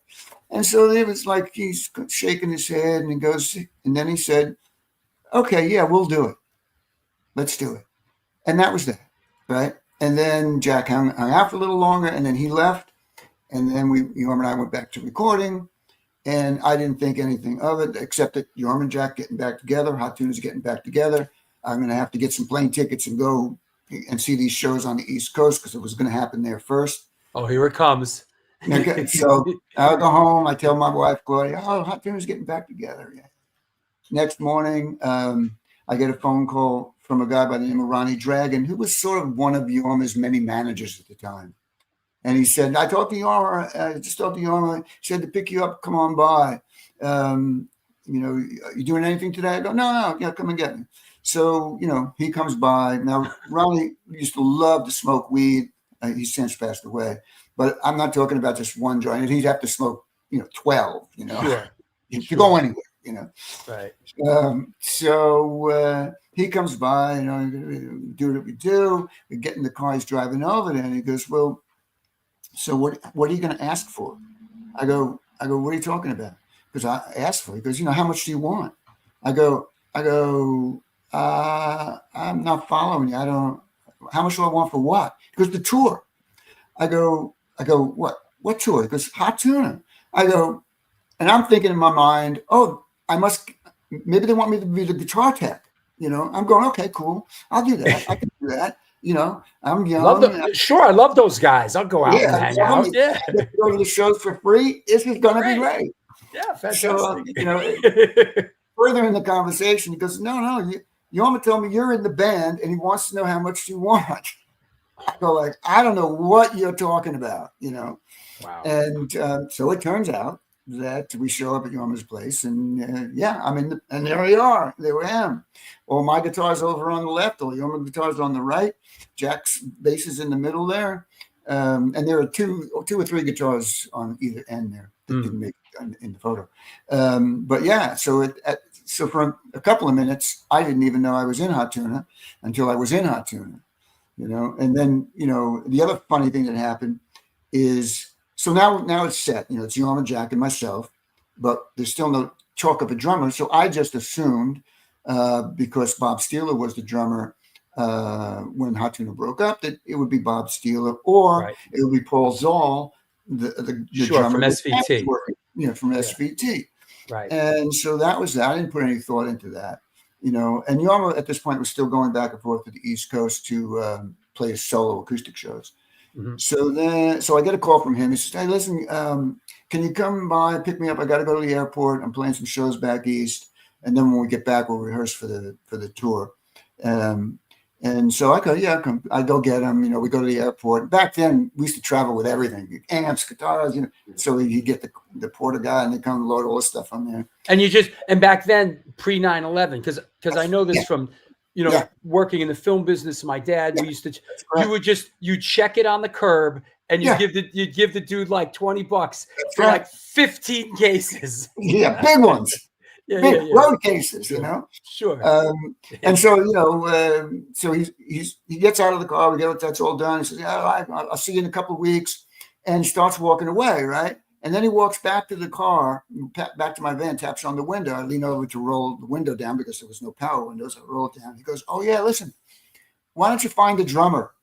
And so it was like he's shaking his head, and then he said, okay, yeah, we'll do it. Let's do it. And that was that, right? And then Jack hung out for a little longer, and then he left. And then Yorm and I went back to recording. And I didn't think anything of it, except that Yorm and Jack getting back together, Hot Tuna's getting back together. I'm going to have to get some plane tickets and go and see these shows on the East Coast, because it was going to happen there first. Oh, here it comes. Okay, so I'll go home. I tell my wife, Gloria, Hot Tuna's getting back together. Yeah. Next morning, I get a phone call from a guy by the name of Ronnie Dragon, who was sort of one of Yorma's many managers at the time. And he said, I talked to Yorma. He said to pick you up, come on by. You doing anything today? I go, no, yeah, come and get me. So, he comes by. Now, Ronnie used to love to smoke weed. He's since passed away. But I'm not talking about just one joint. He'd have to smoke, 12, Sure. To go anywhere, Right. So he comes by, do what we do. We get in the car. He's driving over there, and he goes, well, so what are you going to ask for? I go, what are you talking about? Because I asked for it. He goes, how much do you want? I go, I'm not following you. How much do I want for what? He goes, the tour. I go, what tour? He goes, Hot Tuna. I go, and I'm thinking in my mind, maybe they want me to be the guitar tech. I'm going, okay, cool. I'll do that. I can do that. I'm young. Sure, I love those guys. I'll go out and hang out. Yeah. Go to the shows for free. This is going to be great. Yeah, fantastic. So, further in the conversation, he goes, no, Yorma told me you're in the band, and he wants to know how much you want. I go I don't know what you're talking about, Wow. And so it turns out that we show up at Yorma's place, and I'm in and there we are. There I am. All my guitars over on the left, all Yorma guitars on the right. Jack's bass is in the middle there, and there are two or three guitars on either end there that didn't make it in the photo. But yeah, so so for a couple of minutes, I didn't even know I was in Hot Tuna until I was in Hot Tuna, And then the other funny thing that happened is, so now it's set. It's Yorma, Jack, and myself, but there's still no talk of a drummer. So I just assumed, because Bob Steeler was the drummer when Hot Tuna broke up, that it would be Bob Steeler, or it would be Paul Zoll, the drummer from SVT. From SVT. Right. And so that was that. I didn't put any thought into that. And Yorma at this point was still going back and forth to the East Coast to play his solo acoustic shows. So I get a call from him. He says, "Hey, listen, can you come by and pick me up? I got to go to the airport. I'm playing some shows back east, and then when we get back, we'll rehearse for the tour." And so I go, "Yeah, come." I go get him. We go to the airport. Back then, we used to travel with everything: amps, guitars. So you get the porter guy, and they come load all the stuff on there. And back then, pre 9/11, because I know this from. Working in the film business, my dad, we used to, you'd check it on the curb and you'd give the dude like $20 for like 15 cases. Yeah. Big ones. Big road cases, Sure. And so, so he gets out of the car. We get that's all done. He says, "Yeah, I'll see you in a couple of weeks." And he starts walking away. Right. And then he walks back to the car, back to my van, taps on the window. I lean over to roll the window down because there was no power windows. I roll it down. He goes, "Oh, yeah, listen, why don't you find the drummer?"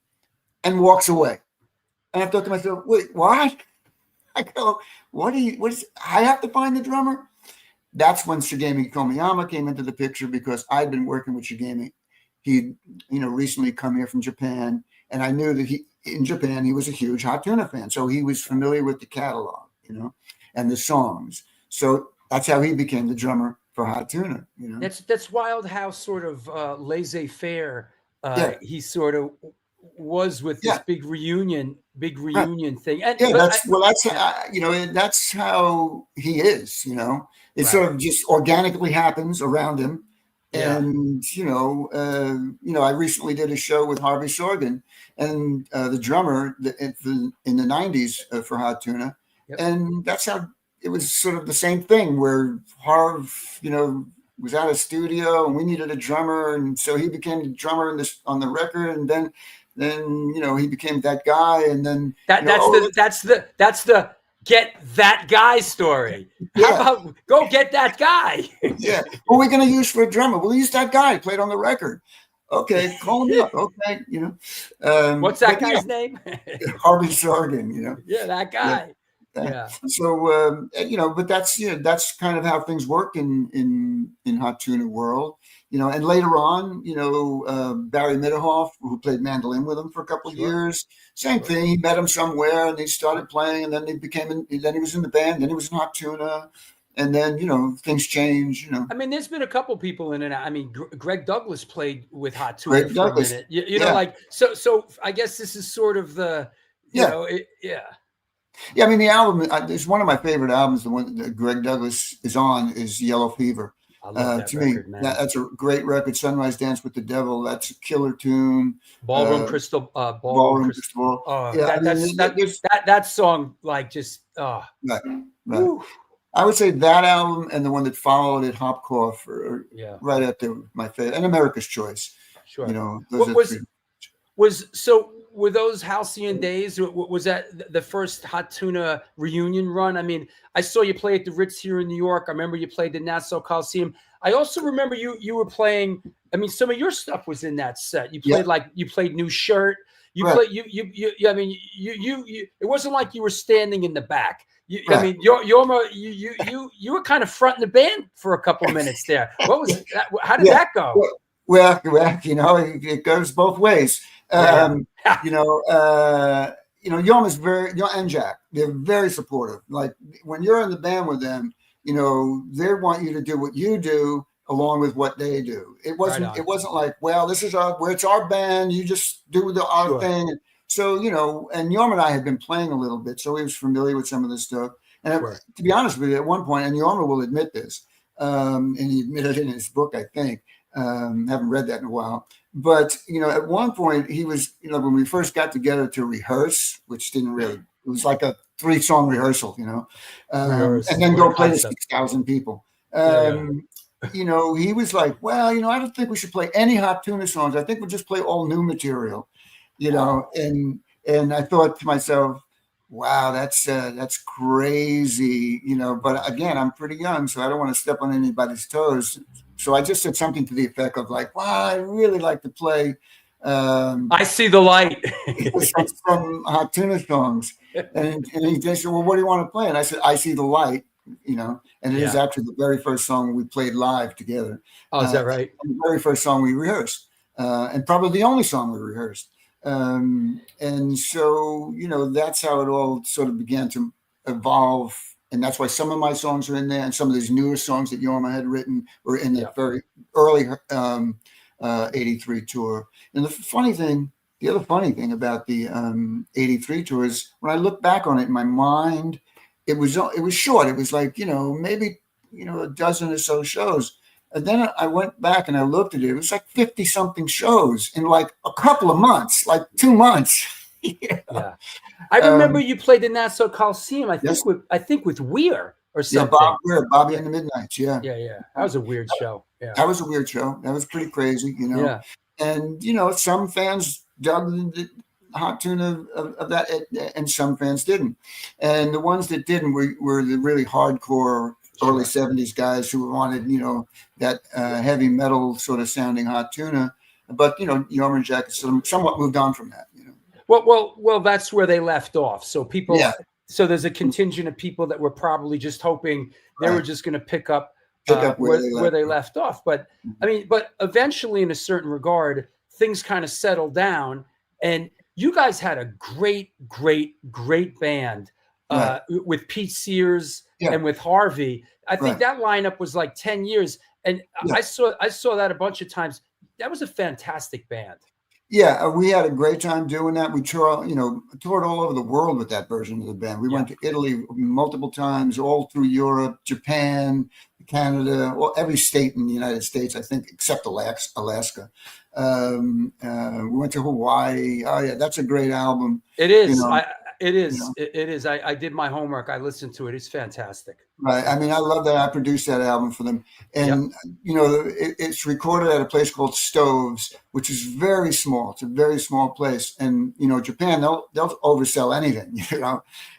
And walks away. And I thought to myself, "Wait, what?" I go, I have to find the drummer? That's when Shigemi Komiyama came into the picture because I'd been working with Shigemi. He'd, recently come here from Japan. And I knew that in Japan, he was a huge Hot Tuna fan. So he was familiar with the catalog. And the songs. So that's how he became the drummer for Hot Tuna. That's wild how sort of laissez-faire he sort of was with this big reunion thing. And that's how he is. It sort of just organically happens around him. And I recently did a show with Harvey Sorgan and the drummer in the 90s for Hot Tuna. And that's how it was sort of the same thing where Harv, was at a studio and we needed a drummer. And so he became the drummer on the record. And then, he became that guy. And then that's the get that guy story. How about go get that guy? Yeah. What are we going to use for a drummer? We'll use that guy. Played on the record. Okay. Call him up. Okay. What's that guy's name? Harvey Sorgan, Yeah, that guy. Yeah. So but that's kind of how things work in Hot Tuna world, and later on, Barry Mitterhoff, who played mandolin with him for a couple of years, same thing. He met him somewhere and they started playing, and then then he was in the band, then he was in Hot Tuna, and then things change. I mean, there's been a couple people in it. I mean, Greg Douglas played with Hot Tuna for a minute. Like so. I guess this is sort of the Yeah, I mean, the album is one of my favorite albums. The one that Greg Douglas is on is Yellow Fever. I love that record, man. That's a great record. Sunrise Dance with the Devil. That's a killer tune. Ballroom Crystal. Ballroom Crystal. Oh, yeah, that song, like, just right. I would say that album and the one that followed it, Hopkoff, are right up there with my favorite. And America's Choice. Sure. Were those halcyon days? Was that the first Hot Tuna reunion run? I mean, I saw you play at the Ritz here in New York. I remember you played the Nassau Coliseum. I also remember you were playing. I mean, some of your stuff was in that set. You played you played New Shirt. You played I mean, you. It wasn't like you were standing in the back. I mean, you were kind of fronting the band for a couple of minutes there. What was that? How did that go? Well, it goes both ways. Yorma's and Jack, they're very supportive. Like when you're in the band with them, they want you to do what you do along with what they do. It wasn't like, well, it's our band. You just do our thing. So, and Yorma and I had been playing a little bit, so he was familiar with some of this stuff. And to be honest with you, at one point, and Yorma will admit this, and he admitted it in his book, I think. Haven't read that in a while, but at one point he was, when we first got together to rehearse, which didn't really, it was like a 3-song rehearsal, and then go play to 6,000 people. He was like, well, I don't think we should play any Hot Tuna songs. I think we'll just play all new material, and I thought to myself, wow, that's crazy, but again, I'm pretty young, so I don't want to step on anybody's toes. So I just said something to the effect of like, wow, I really like to play. I See the Light. Some Hot Tuna songs. And he said, well, what do you want to play? And I said, I See the Light, and it is actually the very first song we played live together. Oh, is that right? The very first song we rehearsed, and probably the only song we rehearsed. And so, that's how it all sort of began to evolve. And that's why some of my songs are in there, and some of these newer songs that Jorma had written were in that very early 83 tour. And the other funny thing about the 83 tour is when I look back on it in my mind, it was short. It was like, maybe, a dozen or so shows. And then I went back and I looked at it. It was like 50 something shows in like a couple of months, like 2 months. Yeah. I remember you played the Nassau Coliseum, I think with Weir or something. Yeah, Bob Weir, Bobby and the Midnights. Yeah. Yeah. That was a weird show. Yeah. That was a weird show. That was pretty crazy, Yeah. And, some fans dug the Hot Tuna of that, and some fans didn't. And the ones that didn't were the really hardcore early 70s guys who wanted, that heavy metal sort of sounding Hot Tuna. But, Jorma and Jack somewhat moved on from that, Well, that's where they left off. So so there's a contingent of people that were probably just hoping they were just going to pick up where they left off. But but eventually, in a certain regard, things kind of settled down, and you guys had a great band with Pete Sears and with Harvey. I think that lineup was like 10 years, and I saw that a bunch of times. That was a fantastic band. Yeah, we had a great time doing that. We toured all over the world with that version of the band. We went to Italy multiple times, all through Europe, Japan, Canada, well, every state in the United States, I think, except Alaska. We went to Hawaii. Oh yeah, that's a great album. It is. It is. I did my homework. I listened to it. It's fantastic. Right. I love that. I produced that album for them. And, it's recorded at a place called Stoves, which is very small. It's a very small place. And, Japan, they'll oversell anything,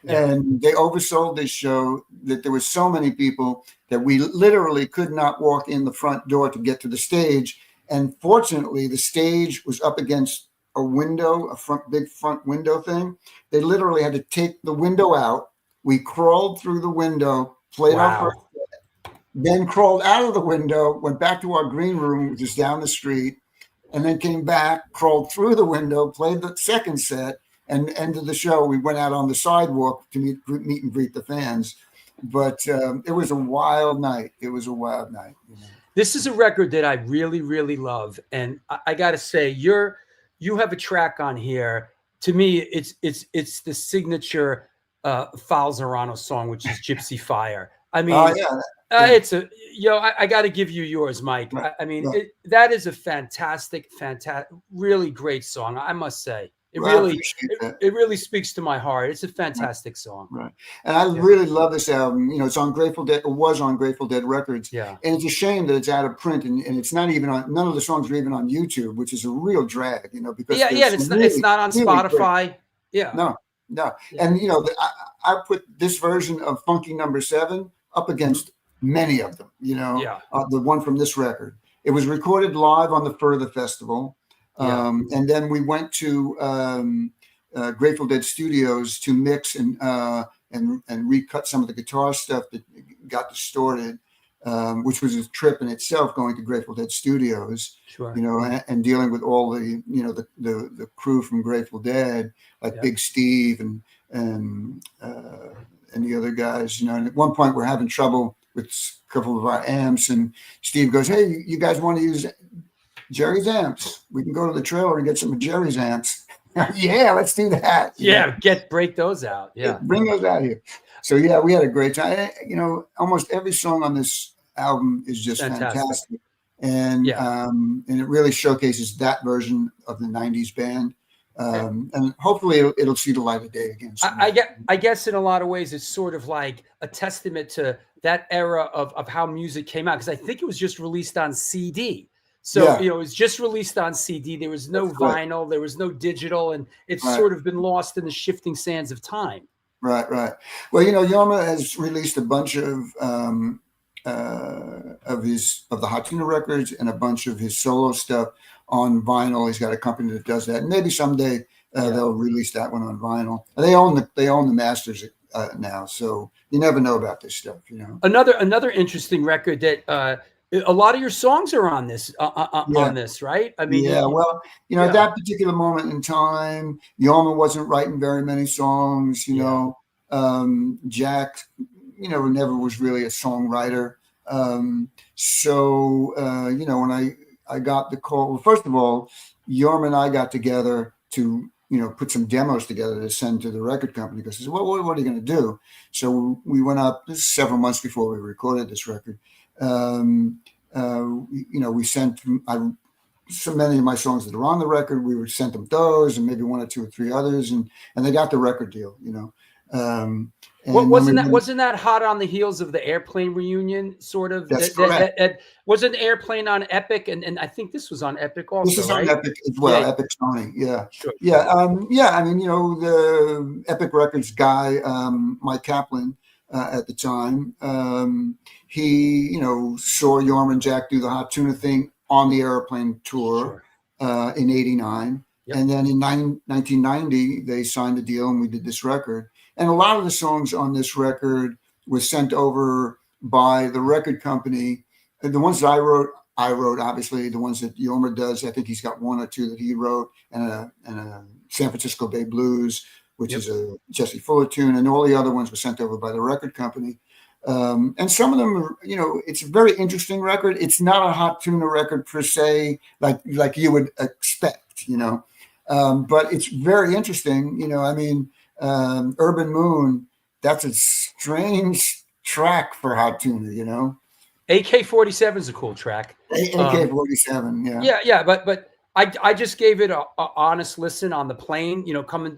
And they oversold this show that there were so many people that we literally could not walk in the front door to get to the stage. And fortunately, the stage was up against a window, big front window thing. They literally had to take the window out. We crawled through the window, played our first set, then crawled out of the window, went back to our green room, which is down the street, and then came back, crawled through the window, played the second set, and ended the show. We went out on the sidewalk to meet and greet the fans. But it was a wild night. This is a record that I really, really love. And I got to say, you have a track on here. To me, it's the signature Falzarano song, which is Gypsy Fire. I got to give you yours, Mike. That is a fantastic, really great song. I must say, it really speaks to my heart. It's a fantastic song. Right. And I really love this album. It's on Grateful Dead. It was on Grateful Dead Records. Yeah. And it's a shame that it's out of print and it's not even on. None of the songs are even on YouTube, which is a real drag. Because it's not on Spotify. Great. Yeah. No. Yeah. And I put this version of Funky Number 7 up against many of them. The one from this record. It was recorded live on the Further Festival. And then we went to Grateful Dead Studios to mix and recut some of the guitar stuff that got distorted, which was a trip in itself, going to Grateful Dead Studios. Sure. And dealing with all the the crew from Grateful Dead, like Big Steve and the other guys. And at one point we're having trouble with a couple of our amps, and Steve goes, "Hey, you guys want to use Jerry's amps? We can go to the trailer and get some of Jerry's amps." Yeah, let's do that. Break those out. Yeah, bring those out here. So we had a great time. Almost every song on this album is just fantastic. And it really showcases that version of the '90s band. And hopefully it'll see the light of day again. I guess in a lot of ways it's sort of like a testament to that era of how music came out, because I think it was just released on CD. So, it was just released on CD. There was no vinyl, there was no digital, and it's sort of been lost in the shifting sands of time. Right. Well, Jorma has released a bunch of the Hot Tuna records and a bunch of his solo stuff on vinyl. He's got a company that does that. And maybe someday they'll release that one on vinyl. They own the masters now. So you never know about this stuff, you know. Another interesting record that a lot of your songs are on this, on this, right? I mean, well, you know, at that particular moment in time, Yorma wasn't writing very many songs, you know. Jack, you know, never was really a songwriter. So, you know, when I got the call, well, first of all, Yorma and I got together to, you know, put some demos together to send to the record company because he said, well, what are you going to do? So we went up, this is several months before we recorded this record. You know, we sent so many of my songs that are on the record, we would send them those and maybe one or two or three others, and they got the record deal, you know. Wasn't that hot on the heels of the Airplane reunion, sort of? That's correct. Wasn't Airplane on Epic, and I think this was on Epic also. This is right? on Epic as well. Epic Sony, Sure. I mean, you know, the Epic Records guy, Mike Kaplan, at the time, he, you know, saw Yorma and Jack do the Hot Tuna thing on the Airplane tour in '89, and then in 1990 they signed a deal and we did this record. And a lot of the songs on this record was sent over by the record company. The ones that I wrote obviously. The ones that Yorma does, I think he's got one or two that he wrote, and a San Francisco Bay Blues, which is a Jesse Fuller tune, and all the other ones were sent over by the record company. And some of them are, you know, it's a very interesting record. It's not a Hot Tuna record per se, like you would expect, you know, but it's very interesting. You know, I mean, Urban Moon, that's a strange track for Hot Tuna, you know. AK-47 is a cool track. AK-47, but I just gave it a honest listen on the plane, you know, going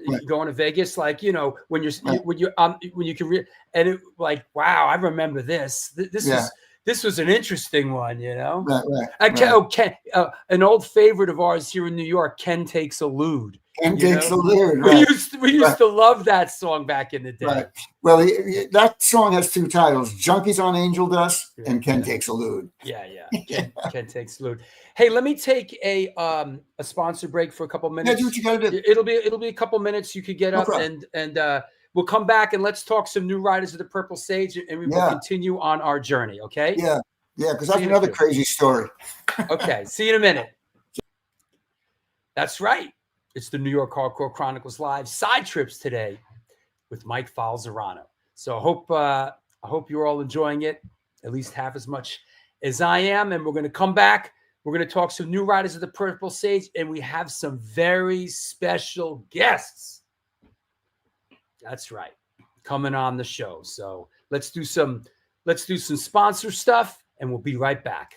to Vegas, like, you know, when you can and it, like, wow, I remember this. This was an interesting one, you know. An old favorite of ours here in New York, Ken Takes a Lude. Ken Takes a Lude. We used to love that song back in the day. Right. Well, that song has two titles: "Junkies on Angel Dust" and "Ken Takes a Lude." Ken Takes a Lude. Hey, let me take a sponsor break for a couple minutes. Yeah, do what you gotta do. It'll be a couple minutes. You could get up and we'll come back and let's talk some new Riders of the Purple Sage, and we will continue on our journey. Okay? Yeah, because that's another crazy story. Okay, see you in a minute. That's right. It's the New York Hardcore Chronicles Live side trips today with Mike Falzarano. So I hope you're all enjoying it at least half as much as I am. And we're going to come back. We're going to talk some new Riders of the Purple Sage, and we have some very special guests. That's right, coming on the show. So let's do some sponsor stuff, and we'll be right back.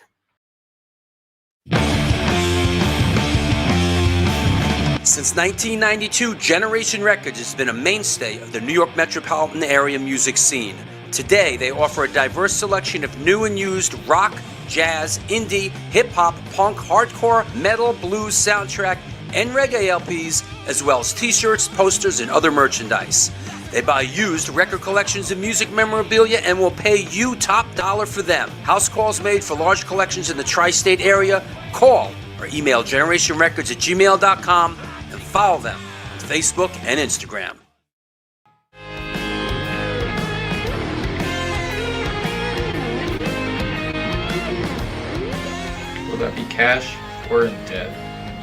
Since 1992, Generation Records has been a mainstay of the New York metropolitan area music scene. Today, they offer a diverse selection of new and used rock, jazz, indie, hip-hop, punk, hardcore, metal, blues, soundtrack, and reggae LPs, as well as t-shirts, posters, and other merchandise. They buy used record collections and music memorabilia and will pay you top dollar for them. House calls made for large collections in the tri-state area. Call or email generationrecords@gmail.com and follow them on Facebook and Instagram. Will that be cash or in debt?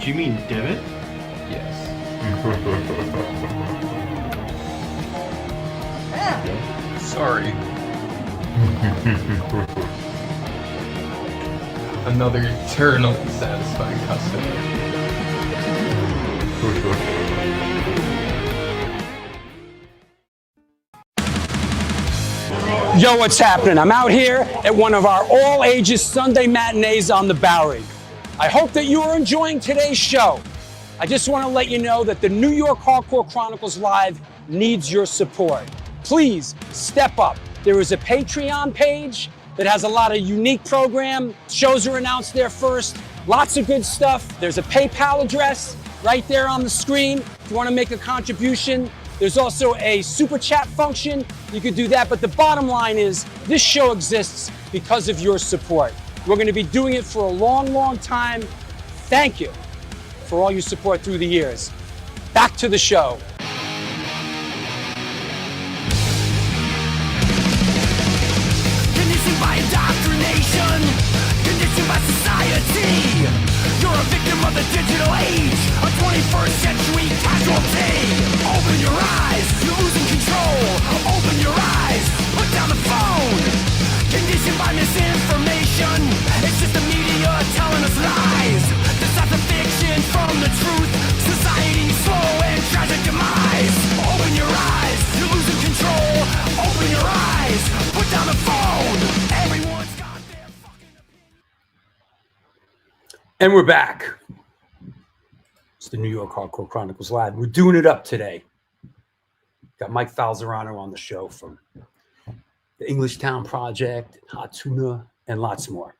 Do you mean debit? Yes. Sorry. Another eternally satisfied customer. Yo, what's happening? I'm out here at one of our all-ages Sunday matinees on the Bowery. I hope that you are enjoying today's show. I just want to let you know that the New York Hardcore Chronicles Live needs your support. Please step up. There is a Patreon page that has a lot of unique program. Shows are announced there first. Lots of good stuff. There's a PayPal address right there on the screen if you want to make a contribution. There's also a super chat function. You could do that. But the bottom line is this show exists because of your support. We're going to be doing it for a long, long time. Thank you for all your support through the years. Back to the show. conditioned by society. You're a victim of the digital age, a 21st century casualty. Open your eyes, you're losing control. Open your eyes, put down the phone. Conditioned by misinformation, it's just the media telling us lies. Decide the fiction from the truth. Society's slow and tragic demise. Open your eyes, you're losing control. Open your eyes, put down the phone. Everyone's got their fucking opinion. And we're back. It's the New York Hardcore Chronicles Live. We're doing it up today. Got Mike Falzarano on the show from the English Town Project, Hot Tuna, and lots more.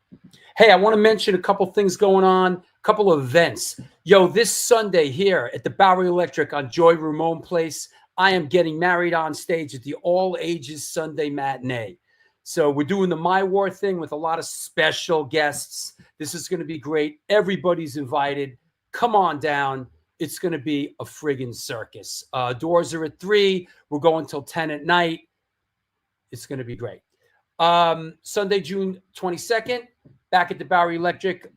Hey, I want to mention a couple things going on, a couple of events. Yo, this Sunday here at the Bowery Electric on Joy Ramone Place, I am getting married on stage at the All Ages Sunday Matinee. So we're doing the My War thing with a lot of special guests. This is going to be great. Everybody's invited. Come on down. It's going to be a friggin' circus. Doors are at 3. We're going till 10 at night. It's going to be great. Sunday, June 22nd, back at the Bowery Electric.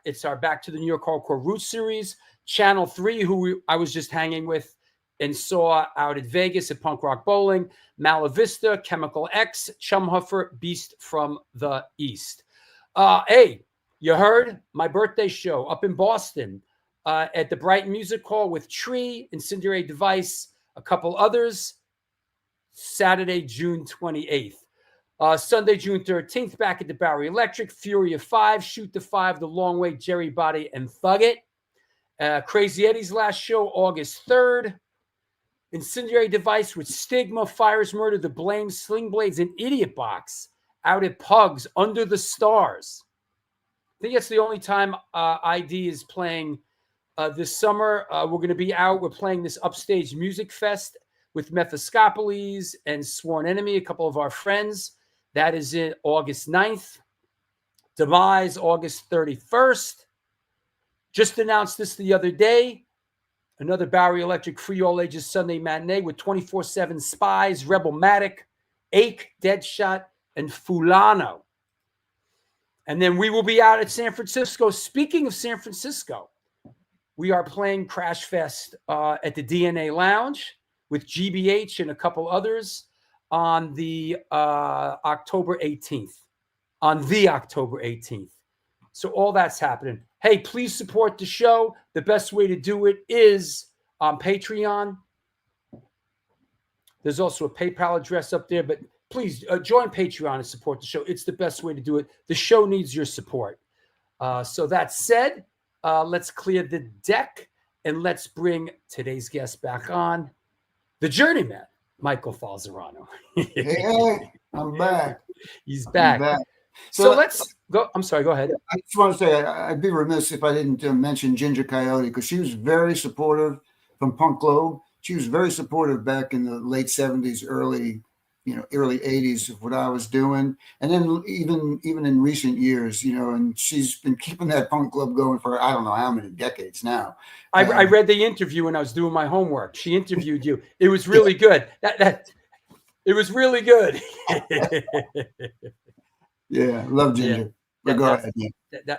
It's our Back to the New York Hardcore Roots series. Channel 3, who I was just hanging with and saw out at Vegas at Punk Rock Bowling. Malavista, Chemical X, Chumhuffer, Beast from the East. Hey, you heard my birthday show up in Boston at the Brighton Music Hall with Tree, Incendiary Device, a couple others. Saturday, June 28th. Sunday, June 13th, back at the Bowery Electric. Fury of 5, Shoot the 5, The Long Way, Jerry Body, and Thug It. Crazy Eddie's last show, August 3rd. Incendiary Device with Stigma, Fires Murder, The Blame, Sling Blades, and Idiot Box out at Pugs, Under the Stars. I think that's the only time ID is playing this summer. We're going to be out. We're playing this Upstage Music Fest with Mephistopheles and Sworn Enemy, a couple of our friends. That is in August 9th. Demise, August 31st. Just announced this the other day. Another Bowery Electric Free All Ages Sunday Matinee with 24/7 Spies, Rebelmatic, Ache, Deadshot, and Fulano. And then we will be out at San Francisco. Speaking of San Francisco, we are playing Crash Fest at the DNA Lounge with GBH and a couple others on the October 18th. So all that's happening. Hey, please support the show. The best way to do it is on Patreon. There's also a PayPal address up there, but please join Patreon and support the show. It's the best way to do it. The show needs your support. So that said, let's clear the deck and let's bring today's guest back on. The journeyman, Michael Falzarano. Hey, I'm back. He's back. I'm back. So let's go. I'm sorry, go ahead. I just want to say I'd be remiss if I didn't mention Ginger Coyote, because she was very supportive from Punk Globe. She was very supportive back in the late 70s, early 80s of what I was doing. And then even in recent years, and she's been keeping that Punk Club going for I don't know how many decades now. I read the interview when I was doing my homework. She interviewed you. It was really good. It was really good. Yeah, love Ginger. Yeah, go ahead.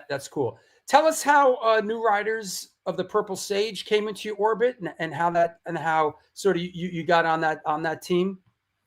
That's cool. Tell us how New Riders of the Purple Sage came into your orbit and how sort of you got on that team.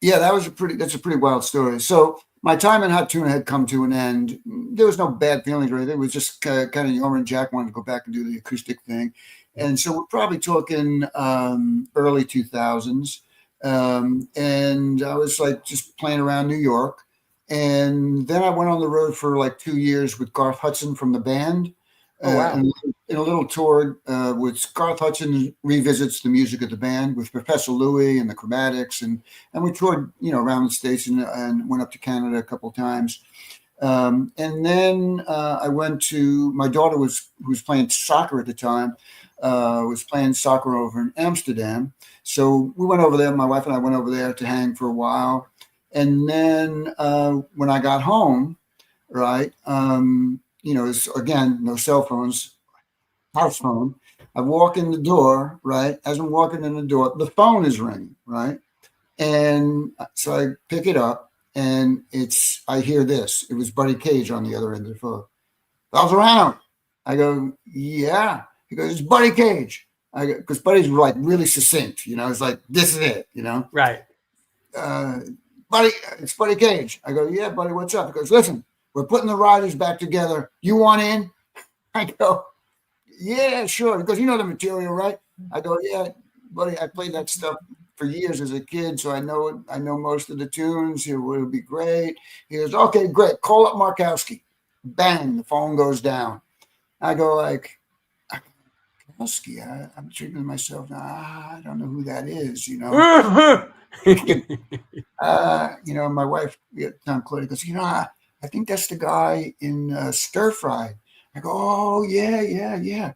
Yeah, that's a pretty wild story. So my time in Hot Tuna had come to an end. There was no bad feelings or anything. It was just kind of Yomer and Jack wanted to go back and do the acoustic thing. And so we're probably talking early 2000s. And I was like just playing around New York. And then I went on the road for like 2 years with Garth Hudson from the band. Oh, wow. And in a little tour with Garth Hudson revisits the music of the band with Professor Louis and the Chromatics. And we toured, around the States and went up to Canada a couple of times. And then I went to, my daughter who was playing soccer at the time, was playing soccer over in Amsterdam. So we went over there, my wife and I went over there to hang for a while. And then when I got home, right, again, no cell phones, house phone. I walk in the door, right? As I'm walking in the door, the phone is ringing, right? And so I pick it up and I hear this. It was Buddy Cage on the other end of the phone. Falzarano. I go, yeah. He goes, it's Buddy Cage. I go, because Buddy's like really succinct, you know, it's like, this is it, you know? Right. Buddy, it's Buddy Cage. I go, yeah, Buddy, what's up? He goes, listen, we're putting the riders back together. You want in? I go, yeah, sure. He goes, you know the material, right? I go, yeah, Buddy, I played that stuff for years as a kid, so I know it. I know most of the tunes. It would be great. He goes, okay, great. Call up Markowski. Bang, the phone goes down. I go like, Markowski. I'm thinking to myself, I don't know who that is, you know. You know, my wife, Tom Claudia, goes, you know, I think that's the guy in Stir Fried. I go, oh yeah.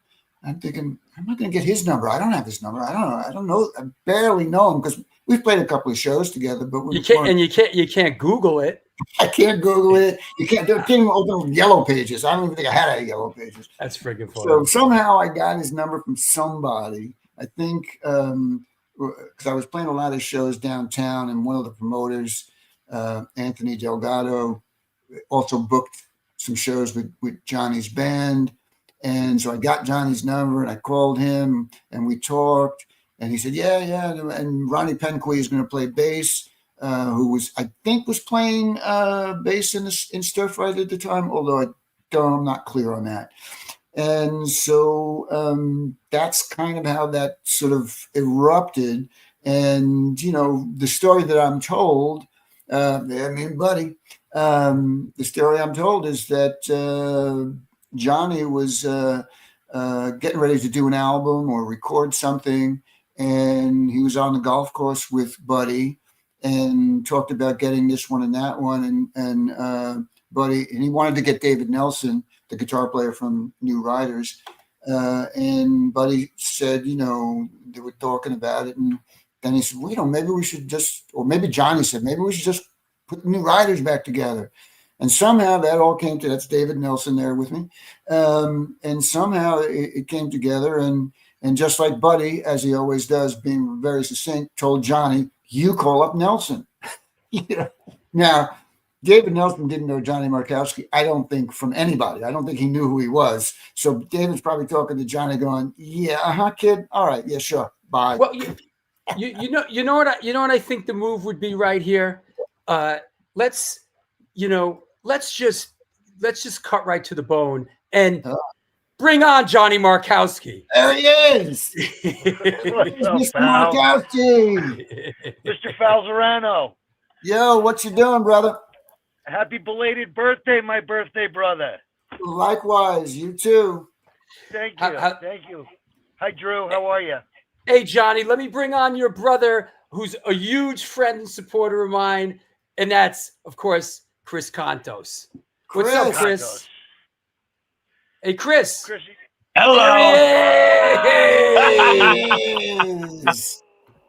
I'm thinking, I'm not going to get his number. I don't have his number. I don't know. I barely know him because we've played a couple of shows together. But you can't Google it. I can't Google it. You can't even open Yellow Pages. I don't even think I had a Yellow Pages. That's freaking funny. So somehow I got his number from somebody. I think because I was playing a lot of shows downtown, and one of the promoters, Anthony Delgado, also booked some shows with Johnny's band. And so I got Johnny's number and I called him and we talked, and he said, yeah. And Ronnie Penquay is going to play bass, who I think was playing bass in Stir Fried at the time, although I'm not clear on that. And so that's kind of how that sort of erupted. And, you know, the story that I'm told, Buddy, the story I'm told is that Johnny was getting ready to do an album or record something, and he was on the golf course with Buddy and talked about getting this one and that one, and Buddy, and he wanted to get David Nelson, the guitar player from New Riders, and Buddy said, you know, they were talking about it, and then he said, well, you know, maybe we should just, or maybe Johnny said, maybe we should just put the New Riders back together. And somehow that all came to, that's David Nelson there with me. And somehow it came together, and just like Buddy, as he always does, being very succinct, told Johnny, you call up Nelson. Yeah. Now, David Nelson didn't know Johnny Markowski, I don't think, from anybody. I don't think he knew who he was. So David's probably talking to Johnny going, yeah, kid. All right. Yeah, sure. Bye. Well, you know what I think the move would be right here. Let's just cut right to the bone and bring on Johnny Markowski. There he is. Mr. Markowski. Mr. Falzarano. Yo, what you doing, brother? Happy belated birthday, my birthday brother. Likewise, you too. Thank you. Thank you. Hi, Drew. How are you? Hey, Johnny, let me bring on your brother, who's a huge friend and supporter of mine, and that's, of course, Chris Contos. What's up, Chris? Contos. Hey, Chris. Hello.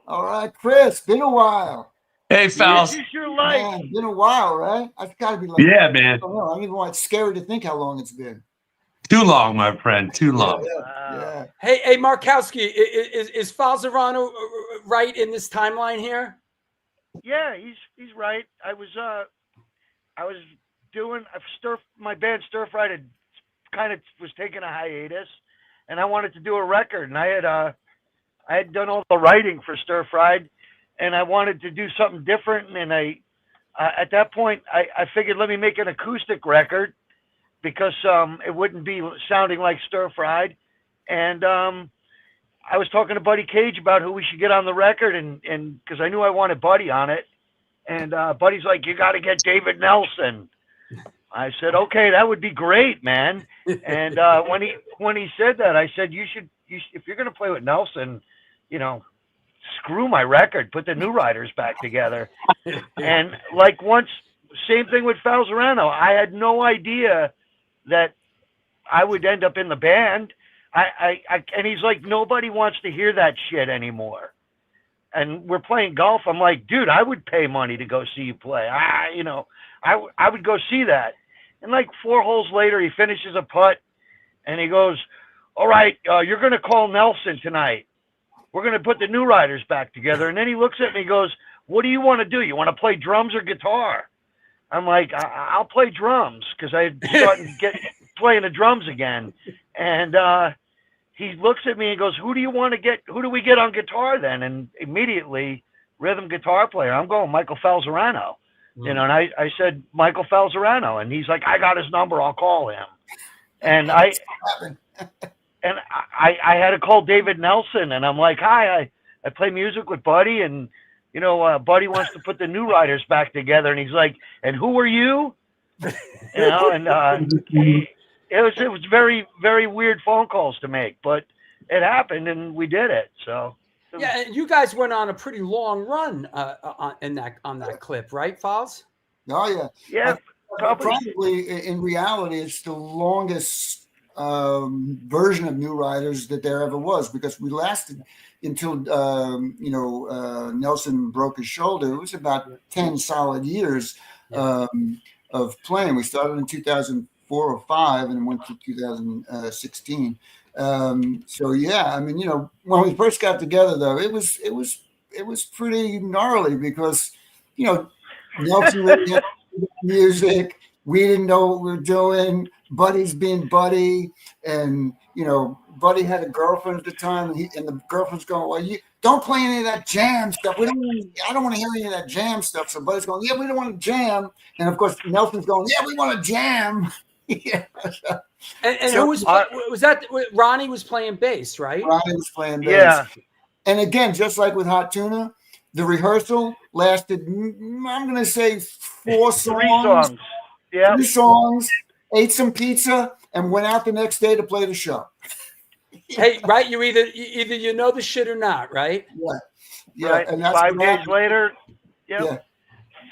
All right, Chris. Been a while. Hey, Fals. This is your life. Man, been a while, right? I've got to be like, Yeah, man. I don't know. I'm even like scared to think how long it's been. Too long, my friend. Too long. Yeah. Hey, Markowski, is Falzarano right in this timeline here? Yeah, he's right. I was doing my band Stir Fried had kind of was taking a hiatus, and I wanted to do a record, and I had done all the writing for Stir Fried, and I wanted to do something different, and I at that point I figured, let me make an acoustic record, because it wouldn't be sounding like Stir Fried, and I was talking to Buddy Cage about who we should get on the record, and because I knew I wanted Buddy on it, and Buddy's like, you got to get David Nelson. I said, okay, that would be great, man. And when he said that, I said, you should if you're gonna play with Nelson, you know, screw my record, put the New Riders back together. And like once, same thing with Falzarano. I had no idea that I would end up in the band. And he's like, nobody wants to hear that shit anymore. And we're playing golf. I'm like, dude, I would pay money to go see you play. I would go see that. And like 4 holes later, he finishes a putt, and he goes, all right, you're going to call Nelson tonight. We're going to put the New Riders back together. And then he looks at me and goes, what do you want to do? You want to play drums or guitar? I'm like, I'll play drums, because I started playing the drums again, and he looks at me and goes, "Who do you want to get? Who do we get on guitar then?" And immediately, rhythm guitar player. I'm going Michael Falzarano. You know, and I said Michael Falzarano, and he's like, "I got his number. I'll call him." And I had to call David Nelson, and I'm like, "Hi, I play music with Buddy, and you know, Buddy wants to put the New Riders back together." And he's like, "And who are you?" You know, and it was very, very weird phone calls to make, but it happened, and we did it. So yeah, and you guys went on a pretty long run on that clip, right, Falz? Oh yeah, yeah. Probably in reality, it's the longest version of New Riders that there ever was, because we lasted until Nelson broke his shoulder. It was about 10 solid years of playing. We started in 2004 or 5 and went to 2016. So yeah, I mean, when we first got together, though, it was pretty gnarly, because Nelson really had music. We didn't know what we were doing. Buddy's being Buddy, and Buddy had a girlfriend at the time, and the girlfriend's going, "Well, you don't play any of that jam stuff. I don't want to hear any of that jam stuff." So Buddy's going, "Yeah, we don't want to jam," and of course Nelson's going, "Yeah, we want to jam." Yeah. And so, who was that? Ronnie was playing bass, right? Ronnie was playing bass. Yeah. And again, just like with Hot Tuna, the rehearsal lasted, I'm going to say 4 songs. 3 songs. Yeah. 3 songs, ate some pizza, and went out the next day to play the show. Hey, right? You either you know the shit or not, right? Yeah. Yeah. Right. And that's 5 days later. Yep. Yeah.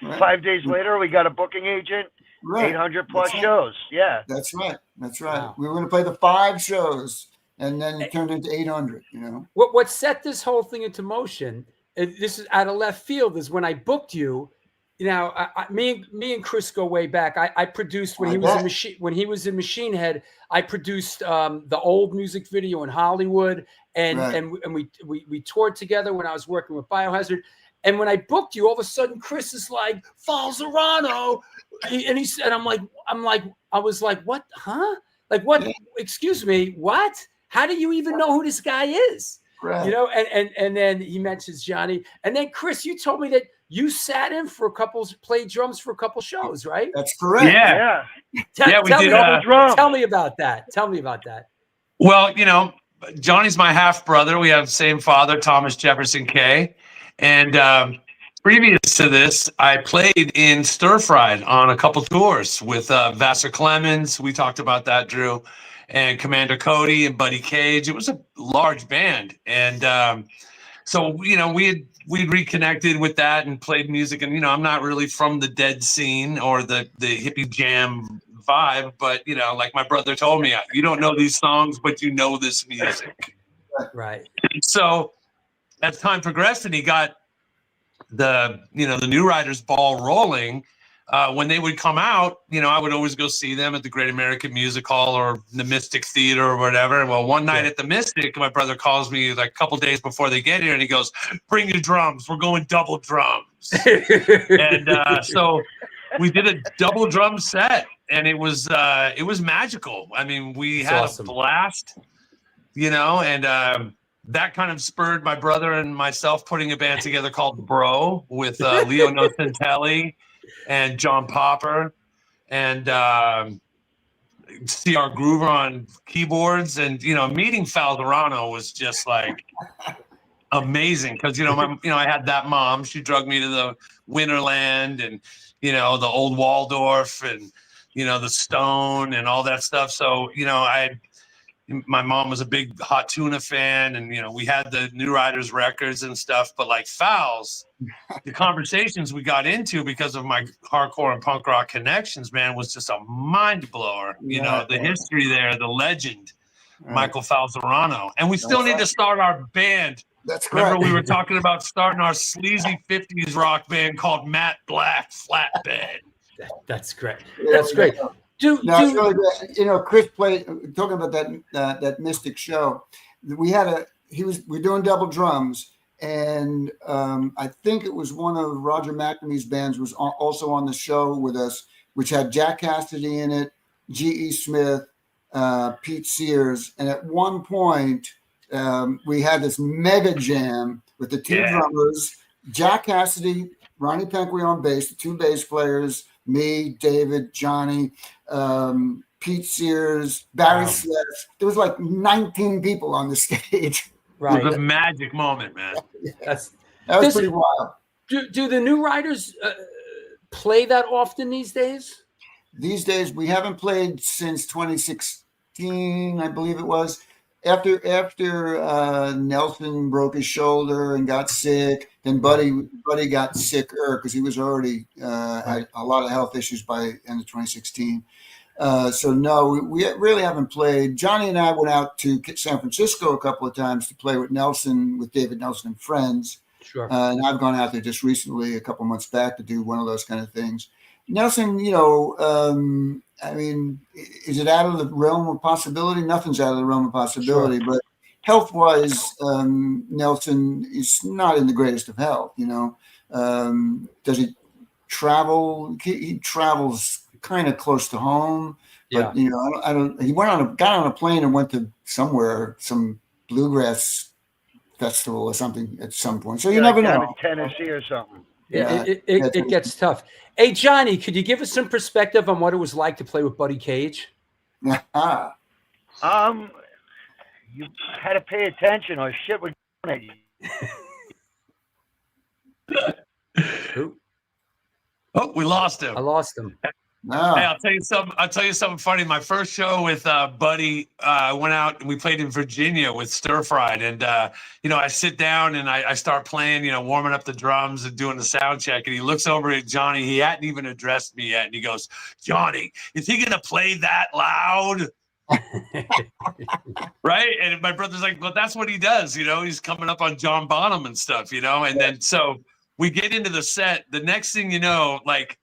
Right. 5 days later, we got a booking agent. Right. 800 plus That's right. shows. Yeah. That's right. That's right. Wow. We were going to play the 5 shows, and then it turned into 800, What set this whole thing into motion, and this is out of left field, is when I booked you. Me and Chris go way back. I produced when he was in Machine Head. I produced the old music video in Hollywood, and we toured together when I was working with Biohazard. And when I booked you, all of a sudden Chris is like, "Falzarano," and he said, I was like, "What? Huh? Like what? Excuse me, what? How do you even know who this guy is?" Right. And then he mentions Johnny, and then Chris, you told me that you sat in for played drums for a couple shows, right? That's correct. Yeah. Yeah. We did. Tell me about that. Well, Johnny's my half brother. We have the same father, Thomas Jefferson K. And previous to this, I played in Stir Fried on a couple tours with Vassar Clemens. We talked about that, Drew, and Commander Cody and Buddy Cage. It was a large band, and so we'd reconnected with that and played music. And I'm not really from the dead scene or the hippie jam vibe, but like my brother told me, you don't know these songs, but you know this music, right? So as time progressed and he got the New Riders ball rolling, when they would come out, I would always go see them at the Great American Music Hall or the Mystic Theater or whatever. Well, one night at the Mystic, my brother calls me like a couple days before they get here, and he goes, "Bring your drums. We're going double drums." And so we did a double drum set, and it was magical. I mean, we had a blast, and that kind of spurred my brother and myself putting a band together called Bro with Leo Nocentelli and John Popper and C.R. Groover on keyboards. And meeting Falzarano was just like amazing, because I had that mom. She drugged me to the Winterland and the old Waldorf and the Stone and all that stuff. So my mom was a big Hot Tuna fan, and we had the New Riders records and stuff. But like Falz, the conversations we got into because of my hardcore and punk rock connections, man, was just a mind blower. The history there, the legend, Michael Falzarano, and we still need to start our band. That's correct. Remember, we were talking about starting our sleazy '50s rock band called Matt Black Flatbed. That's great. That's great. It's really good. Chris played, talking about that Mystic show. We're doing double drums, and I think it was one of Roger McNamee's bands was also on the show with us, which had Jack Cassidy in it, G.E. Smith, Pete Sears, and at one point we had this mega jam with the two drummers, Jack Cassidy, Ronnie Penquie on bass, the two bass players, me, David, Johnny, Pete Sears, Barry Sledge. There was like 19 people on the stage. Right. It was a magic moment, man. That was pretty wild. Do the new writers play that often these days? These days, we haven't played since 2016, I believe it was. After Nelson broke his shoulder and got sick, then Buddy got sicker because he was already had a lot of health issues by end of 2016. So no, we really haven't played. Johnny and I went out to San Francisco a couple of times to play with Nelson, with David Nelson and friends. Sure. And I've gone out there just recently, a couple months back, to do one of those kind of things. Nelson, you know, I mean, is it out of the realm of possibility? Nothing's out of the realm of possibility, but health-wise, Nelson is not in the greatest of health. You know, does he travel? He travels kind of close to home, but you know, I don't. He got on a plane and went to somewhere, some bluegrass festival or something at some point. So you never know. In Tennessee or something. Yeah, it gets tough. Hey, Johnny, could you give us some perspective on what it was like to play with Buddy Cage? You had to pay attention or shit would at you. Oh, we lost him. I lost him. No. Hey, I'll tell you something funny. My first show with Buddy, went out and we played in Virginia with Stir Fried, and you know, I sit down and I start playing, you know, warming up the drums and doing the sound check, and he looks over at Johnny. He hadn't even addressed me yet, and he goes, "Johnny, is he gonna play that loud?" Right? And my brother's like, "Well, that's what he does, you know. He's coming up on John Bonham and stuff, you know." And then so we get into the set. The next thing you know, like,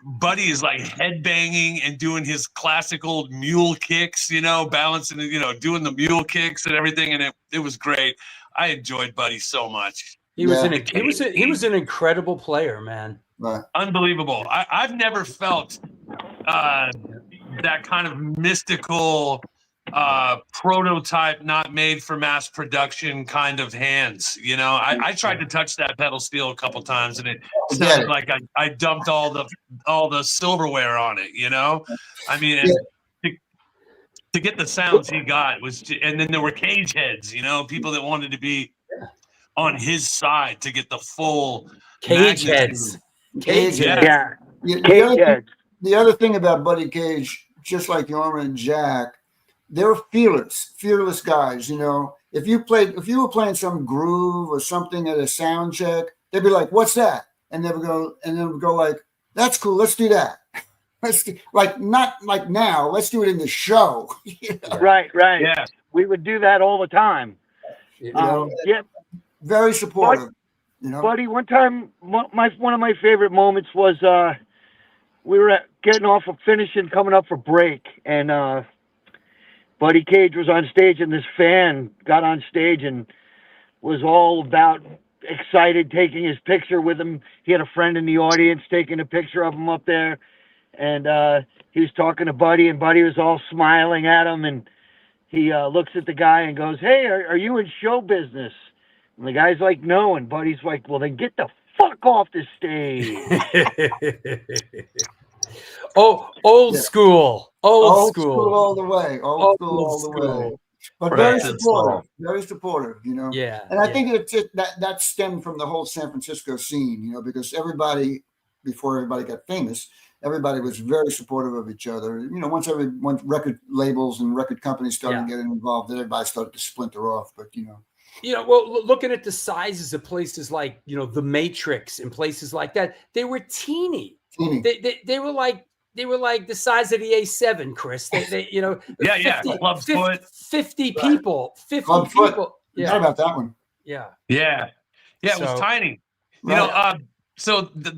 Buddy is like headbanging and doing his classical mule kicks, you know, balancing, you know, doing the mule kicks and everything, and it was great. I enjoyed Buddy so much. He was an incredible player, man. Right. Unbelievable. I've never felt that kind of mystical prototype, not made for mass production kind of hands. You know, I tried to touch that pedal steel a couple times, and it sounded like I dumped all the silverware on it. You know, I mean, to get the sounds he got and then there were cage heads. You know, people that wanted to be on his side to get the full cage heads. Cage heads. Yeah. The other thing about Buddy Cage, just like Yorma and Jack, they're fearless guys. You know, if you were playing some groove or something at a sound check, they'd be like, "What's that?" And they would go like, "That's cool. Let's do that." Not like now. Let's do it in the show. You know? Right. Yeah. We would do that all the time. Very supportive. You know, Buddy, one time, one of my favorite moments was we were getting off of finishing, coming up for break, and Buddy Cage was on stage, and this fan got on stage and was all about excited, taking his picture with him. He had a friend in the audience taking a picture of him up there, and he was talking to Buddy, and Buddy was all smiling at him, and he looks at the guy and goes, "Hey, are you in show business?" And the guy's like, "No," and Buddy's like, "Well, then get the fuck off the stage." Old school all the way. Old school all the way. But very supportive, you know. Yeah. And I think that stemmed from the whole San Francisco scene, you know, because before everybody got famous, everybody was very supportive of each other. You know, once record labels and record companies started getting involved, then everybody started to splinter off. But well, looking at the sizes of places like, you know, the Matrix and places like that, they were teeny. They were like the size of the A7, Chris. They you know, 50 people. 50 Club people. Foot. Yeah. Not about that one. Yeah. It was tiny. Right. You know, so the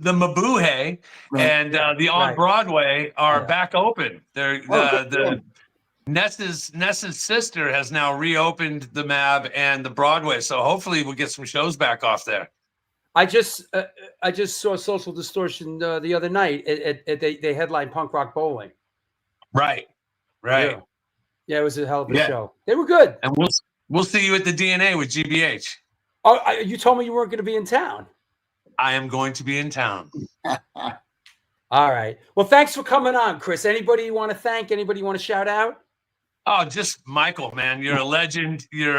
Mabuhay and the on Broadway are back open. They're the Ness's sister has now reopened the Mab and the Broadway, so hopefully we'll get some shows back off there. I just saw Social Distortion the other night. They headlined Punk Rock Bowling. Right. Yeah. Yeah, it was a hell of a Yeah. show. They were good. And we'll see you at the DNA with GBH. Oh, you told me you weren't going to be in town. I am going to be in town. All right. Well, thanks for coming on, Chris. Anybody you want to thank? Anybody you want to shout out? Oh, just Michael, man. You're a legend. Your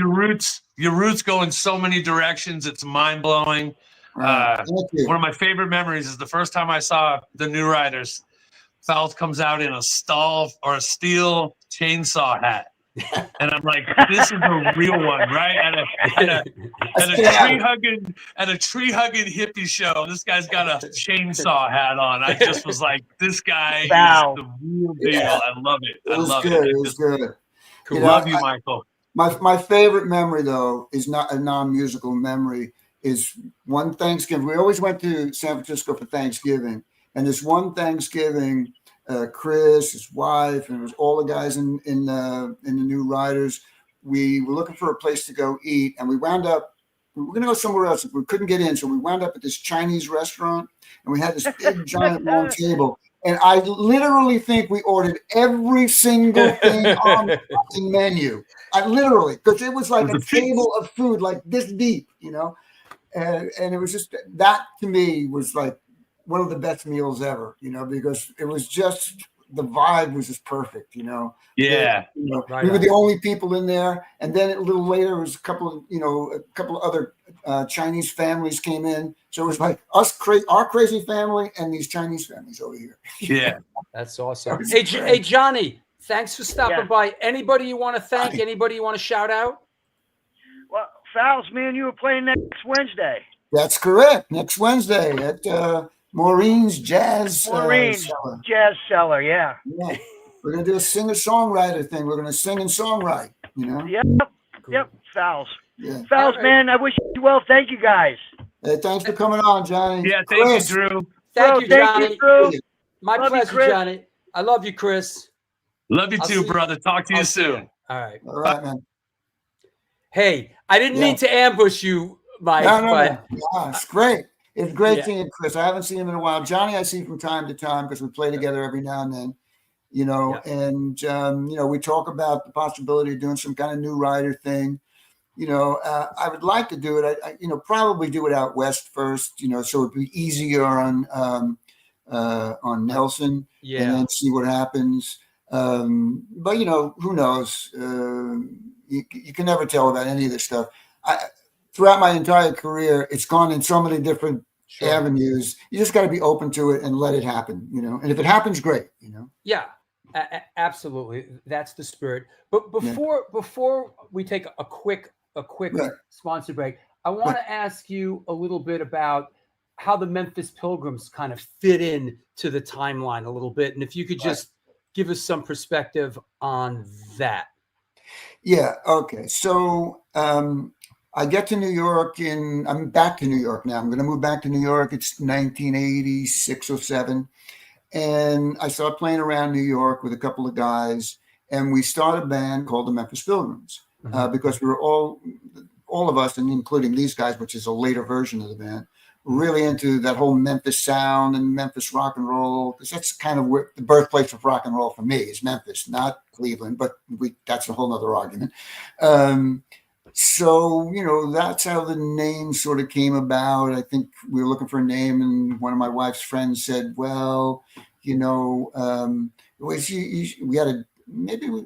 roots go in so many directions. It's mind blowing. Thank you. One of my favorite memories is the first time I saw the New Riders. Fowles comes out in a steel chainsaw hat. And I'm like, this is a real one, right? At a tree hugging hippie show, this guy's got a chainsaw hat on. I just was like, this guy is the real deal. Yeah. I love it. It was good. It was good. Cool. Love you, Michael. My favorite memory, though, is not a non-musical memory. Is one Thanksgiving. We always went to San Francisco for Thanksgiving, and this one Thanksgiving, Chris, his wife, and it was all the guys in the New Riders. We were looking for a place to go eat, and we were going to go somewhere else. We couldn't get in, so we wound up at this Chinese restaurant, and we had this big, giant, long table. And I literally think we ordered every single thing on the fucking menu. Because it was like a table of food like this deep, you know? And it was just, that to me was like one of the best meals ever, you know, because it was just, the vibe was just perfect, you know? Yeah. We were the only people in there. And then a little later, it was a couple of other Chinese families came in. So it was like our crazy family and these Chinese families over here. Yeah. That's awesome. Hey, Johnny, thanks for stopping by. Anybody you want to thank? Anybody you want to shout out? Well, Fowles, me and you are playing next Wednesday. That's correct. Next Wednesday at Maureen's Jazz Cellar. Jazz Cellar, yeah. We're going to do a singer-songwriter thing. We're going to sing and songwrite, you know? Yep, Fowles. Yeah. Fowles, man, I wish you well. Thank you, guys. Hey, thanks for coming on, Johnny. Yeah, thank you, Drew. Thank you, Johnny. Drew. My pleasure, Johnny. I love you, Chris. Love you too, brother. Talk to you soon. All right. All right, man. Hey, I didn't mean to ambush you, Mike. No. It's great. It's great seeing Chris. I haven't seen him in a while. Johnny, I see from time to time because we play together every now and then, you know, and, we talk about the possibility of doing some kind of new rider thing. You know, I would like to do it. I probably do it out west first, you know, so it'd be easier on Nelson and then see what happens. But, who knows? You can never tell about any of this stuff. Throughout my entire career, it's gone in so many different avenues. You just got to be open to it and let it happen, you know. And if it happens, great, you know. Yeah, absolutely. That's the spirit. But before we take a quick sponsor break, I want to ask you a little bit about how the Memphis Pilgrims kind of fit in to the timeline a little bit, and if you could just give us some perspective on that. Yeah. Okay. So. I get to New York I'm back to New York now. I'm going to move back to New York. It's 1986 or 7. And I started playing around New York with a couple of guys. And we started a band called the Memphis Pilgrims because we were all of us, and including these guys, which is a later version of the band, really into that whole Memphis sound and Memphis rock and roll. Because that's kind of where the birthplace of rock and roll for me is Memphis, not Cleveland. But that's a whole other argument. So, that's how the name sort of came about. I think we were looking for a name, and one of my wife's friends said, well, we had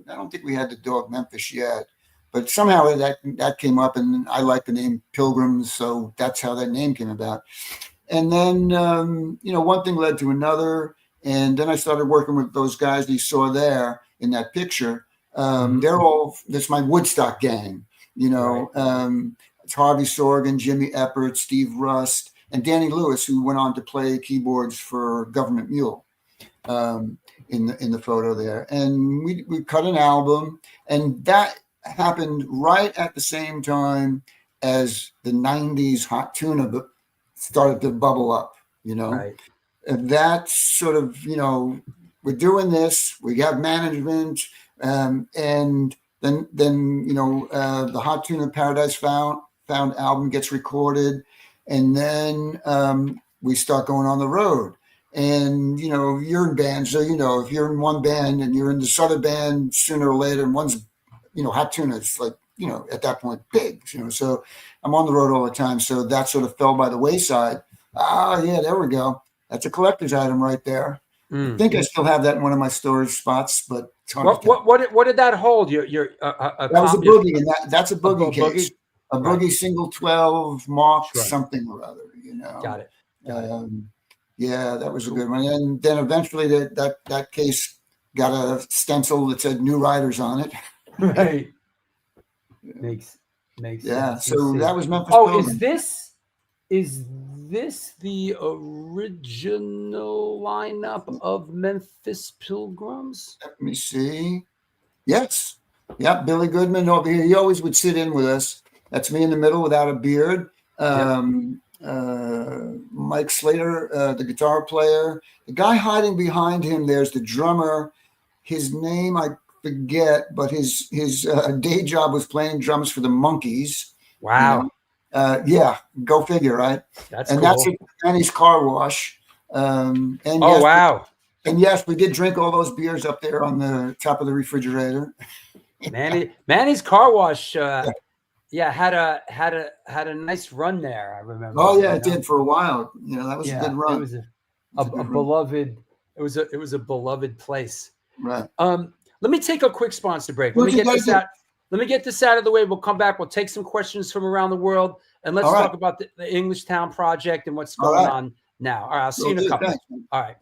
I don't think we had the dog Memphis yet, but somehow that came up, and I like the name Pilgrims. So that's how that name came about. And then, one thing led to another. And then I started working with those guys that you saw there in that picture. That's my Woodstock gang. It's Harvey Sorgan, Jimmy Eppert, Steve Rust, and Danny Lewis, who went on to play keyboards for Government Mule in the photo there. And we cut an album, and that happened right at the same time as the 90s Hot Tuna started to bubble up, And that's sort of, we're doing this, we have management, and then the Hot Tuna Paradise Found album gets recorded, and then we start going on the road. And, you're in bands. So, if you're in one band and you're in this other band, sooner or later, and one's, Hot Tuna is like, at that point, big, so I'm on the road all the time. So that sort of fell by the wayside. Yeah, there we go. That's a collector's item right there. I think I still have that in one of my storage spots, but it's hard to tell. What did that hold? That was a boogie, and that's a boogie case. A boogie Right. single 12 Mark Sure. something or other, Got it. Yeah, that was a good one. And then eventually that case got a stencil that said New Riders on it. Right. Makes Yeah, sense. so that was Memphis Oh, Pilgrims. is this the original lineup of Memphis Pilgrims? Let me see. Yes. Yeah, Billy Goodman over here. He always would sit in with us. That's me in the middle without a beard. Mike Slater, the guitar player. The guy hiding behind him, there's the drummer. His name I forget, but his day job was playing drums for the Monkees. Wow. Yeah, go figure, right? That's and cool. that's Manny's car wash. And Oh, yes, wow. And yes, we did drink all those beers up there on the top of the refrigerator. Manny's car wash. Had a nice run there. I remember. Oh yeah, it did for a while. That was a good run. It was a beloved. It was a beloved place. Right. Let me take a quick sponsor break. Let me get this out. Let me get this out of the way. We'll come back. We'll take some questions from around the world, and let's talk about the English Town project and what's going on now. All right, I'll see you in a couple. Thanks. All right.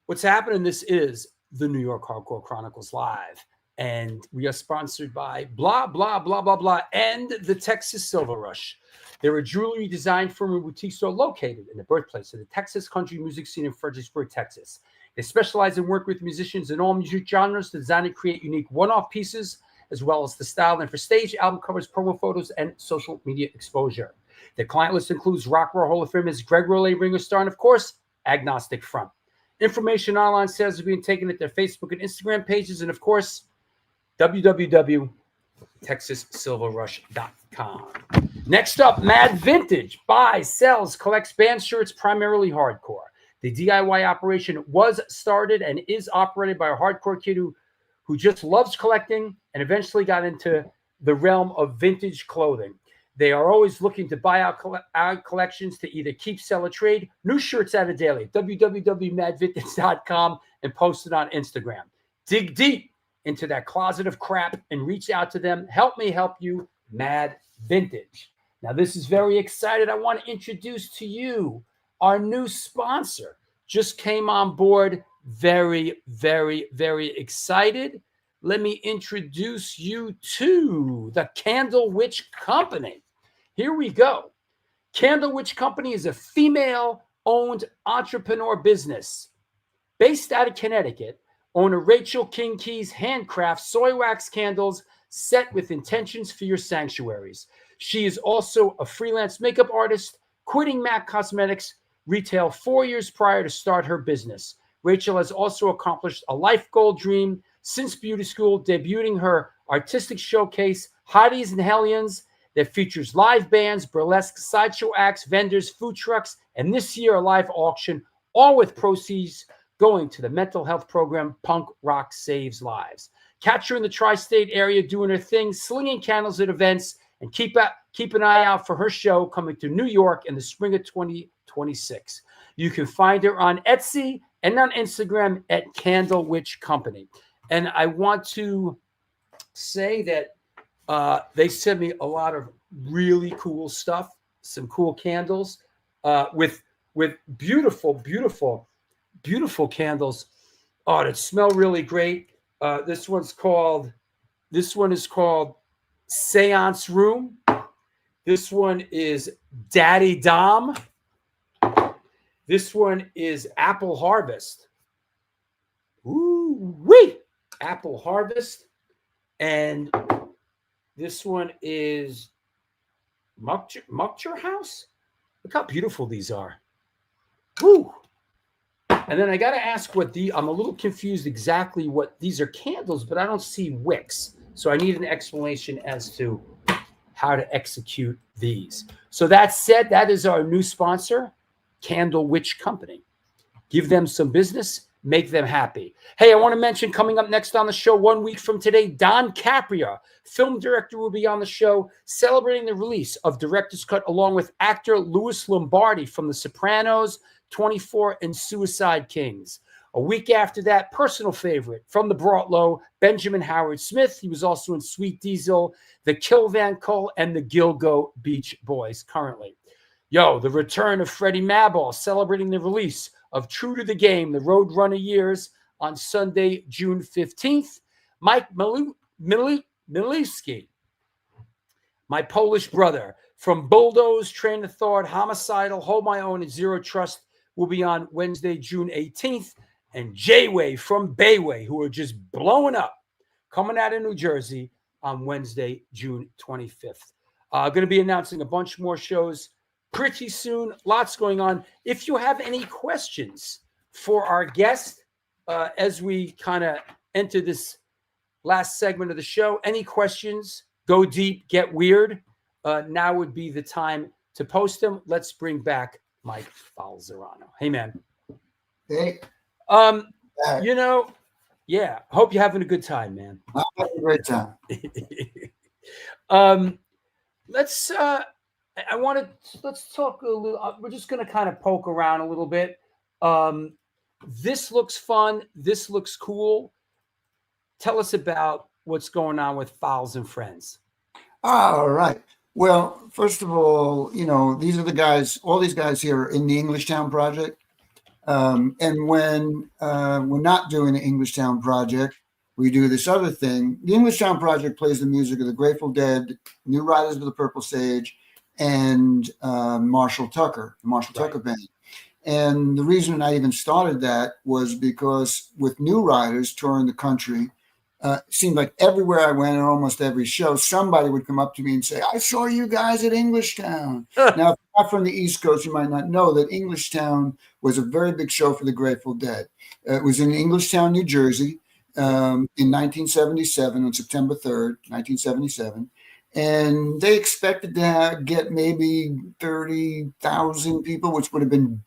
What's happening? This is the New York Hardcore Chronicles Live, and we are sponsored by blah, blah, blah, blah, blah, and the Texas Silver Rush. They're a jewelry design firm and boutique store located in the birthplace of the Texas country music scene in Fredericksburg, Texas. They specialize in work with musicians in all music genres to design and create unique one-off pieces, as well as the style and for stage, album covers, promo photos, and social media exposure. Their client list includes Rock Roll Hall of Famers Greg Rolle, Ringo Starr, and of course, Agnostic Front. Information online sales are being taken at their Facebook and Instagram pages, and of course, www.texassilverrush.com. Next up, Mad Vintage buys, sells, collects band shirts, primarily hardcore. The DIY operation was started and is operated by a hardcore kid who just loves collecting and eventually got into the realm of vintage clothing. They are always looking to buy out collections to either keep, sell, or trade. New shirts out of daily at www.madvintage.com and post it on Instagram. Dig deep into that closet of crap and reach out to them. Help me help you, Mad Vintage. Now, this is very excited. I want to introduce to you our new sponsor. Just came on board. Very, very, very excited. Let me introduce you to the Candle Witch Company. Here we go. Candle Witch Company is a female-owned entrepreneur business based out of Connecticut. Owner Rachel King Keys handcrafts soy wax candles set with intentions for your sanctuaries. She is also a freelance makeup artist, quitting MAC Cosmetics retail 4 years prior to start her business. Rachel has also accomplished a life goal dream since beauty school, debuting her artistic showcase, Hotties and Hellions, that features live bands, burlesque, sideshow acts, vendors, food trucks, and this year a live auction, all with proceeds going to the mental health program Punk Rock Saves Lives. Catch her in the tri-state area doing her thing, slinging candles at events, and keep an eye out for her show coming to New York in the spring of 2026. You can find her on Etsy and on Instagram at Candle Witch Company. And I want to say that they sent me a lot of really cool stuff, some cool candles with beautiful, beautiful, beautiful candles. Oh, that smell really great. This one is called Seance Room. This one is Daddy Dom. This one is Apple Harvest. Ooh, wee! Apple Harvest. And this one is Muckcher House. Look how beautiful these are. Woo! And then I got to ask I'm a little confused exactly what these are candles, but I don't see wicks. So I need an explanation as to how to execute these. So that said, that is our new sponsor, Candle Witch Company. Give them some business, make them happy. Hey, I want to mention coming up next on the show 1 week from today, Don Capria, film director, will be on the show celebrating the release of Director's Cut along with actor Louis Lombardi from The Sopranos, 24, and Suicide Kings. A week after that, personal favorite from the Broadlow, Benjamin Howard Smith. He was also in Sweet Diesel, The Kill Van Cole, and the Gilgo Beach Boys currently. Yo, the return of Freddie Mabel celebrating the release of True to the Game, the Roadrunner Years on Sunday, June 15th. Mike Milewski, my Polish brother from Bulldoze, Train of Thought, Homicidal, Hold My Own, and Zero Trust will be on Wednesday, June 18th. And J-Way from Bayway, who are just blowing up, coming out of New Jersey on Wednesday, June 25th. Going to be announcing a bunch more shows pretty soon. Lots going on. If you have any questions for our guest as we kind of enter this last segment of the show, any questions, go deep, get weird, now would be the time to post them. Let's bring back Mike Falzarano. Hey, man. Hey. You know, yeah, hope you're having a good time, man. I'm having a great time. Let's talk a little, we're just going to kind of poke around a little bit. This looks fun. This looks cool. Tell us about what's going on with Fowls and Friends. All right. Well, first of all, you know, these are the guys, all these guys here are in the Englishtown Project. And when we're not doing the Englishtown Project, we do this other thing. The Englishtown Project plays the music of the Grateful Dead, New Riders of the Purple Sage, and Marshall Tucker, the Marshall Tucker Band. And the reason I even started that was because with New Riders touring the country, it seemed like everywhere I went, and almost every show, somebody would come up to me and say, I saw you guys at Englishtown. Now, if you're not from the East Coast, you might not know that Englishtown was a very big show for the Grateful Dead. It was in Englishtown, New Jersey, in 1977, on September 3rd, 1977. And they expected to get maybe 30,000 people, which would have been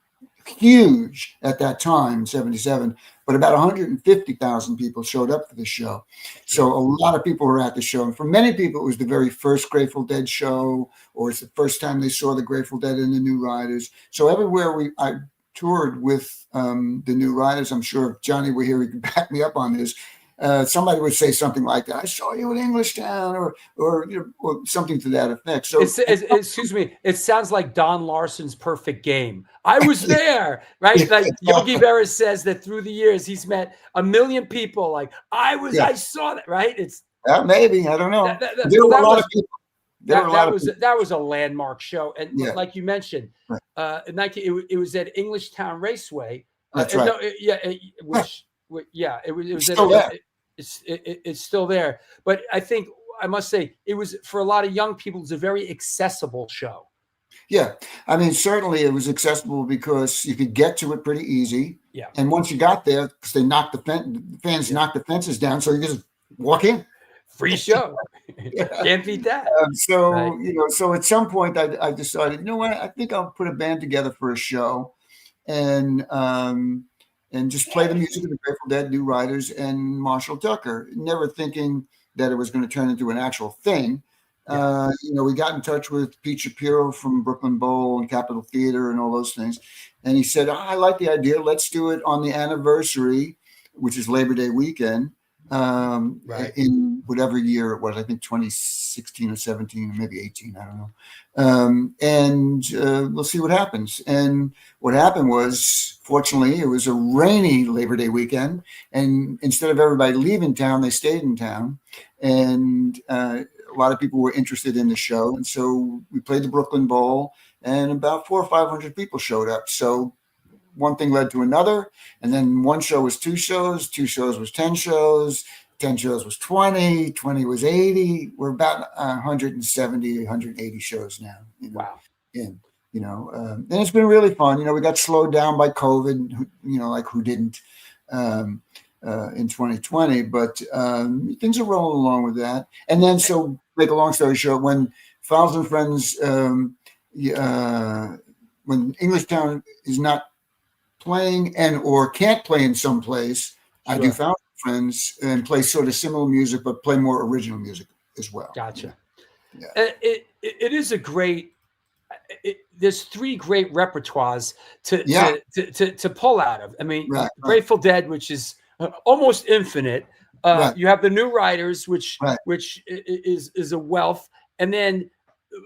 huge at that time, 77, but about 150,000 people showed up for the show. So a lot of people were at the show. And for many people, it was the very first Grateful Dead show, or it's the first time they saw the Grateful Dead and the New Riders. So everywhere I toured with the New Riders, I'm sure if Johnny were here, he could back me up on this. Somebody would say something like that. I saw you in Englishtown, or something to that effect. So, excuse me, it sounds like Don Larson's Perfect Game. I was there, right? Like Yogi Berra says that through the years he's met a million people. Like I saw that, right? It's maybe, I don't know. There were a lot of people. That was a landmark show, and like you mentioned, it was at Englishtown Raceway. That's right. It was still there. It's still there. But I think I must say it was, for a lot of young people, it's a very accessible show. Yeah. I mean, certainly it was accessible because you could get to it pretty easy. Yeah. And once you got there, because they knocked the fans knocked the fences down, so you just walk in. Free show. Can't beat that. So at some point I decided, you know what, I think I'll put a band together for a show and just play the music of the Grateful Dead, New Riders, and Marshall Tucker, never thinking that it was going to turn into an actual thing. We got in touch with Pete Shapiro from Brooklyn Bowl and Capitol Theater and all those things. And he said, I like the idea. Let's do it on the anniversary, which is Labor Day weekend, in whatever year it was. I think 2016 or 17 or maybe 18. I don't know. And we'll see what happens. And what happened was, fortunately, it was a rainy Labor Day weekend. And instead of everybody leaving town, they stayed in town. And a lot of people were interested in the show. And so we played the Brooklyn Bowl, and about 400 or 500 people showed up. So one thing led to another. And then one show was 2 shows, 2 shows was 10 shows, 10 shows was 20, 20 was 80. We're about 170, 180 shows now. Wow. And it's been really fun. We got slowed down by COVID, like who didn't in 2020, but things are rolling along with that. And then, so make a long story short, when Fowls and Friends, when Englishtown is not playing and or can't play in some place, I do Sure. found friends and play sort of similar music, but play more original music as well. Gotcha. Yeah. It is a great. There's 3 great repertoires Yeah. to pull out of. I mean, Right, right. Grateful Dead, which is almost infinite. Right. You have the New Riders, which Right. is a wealth, and then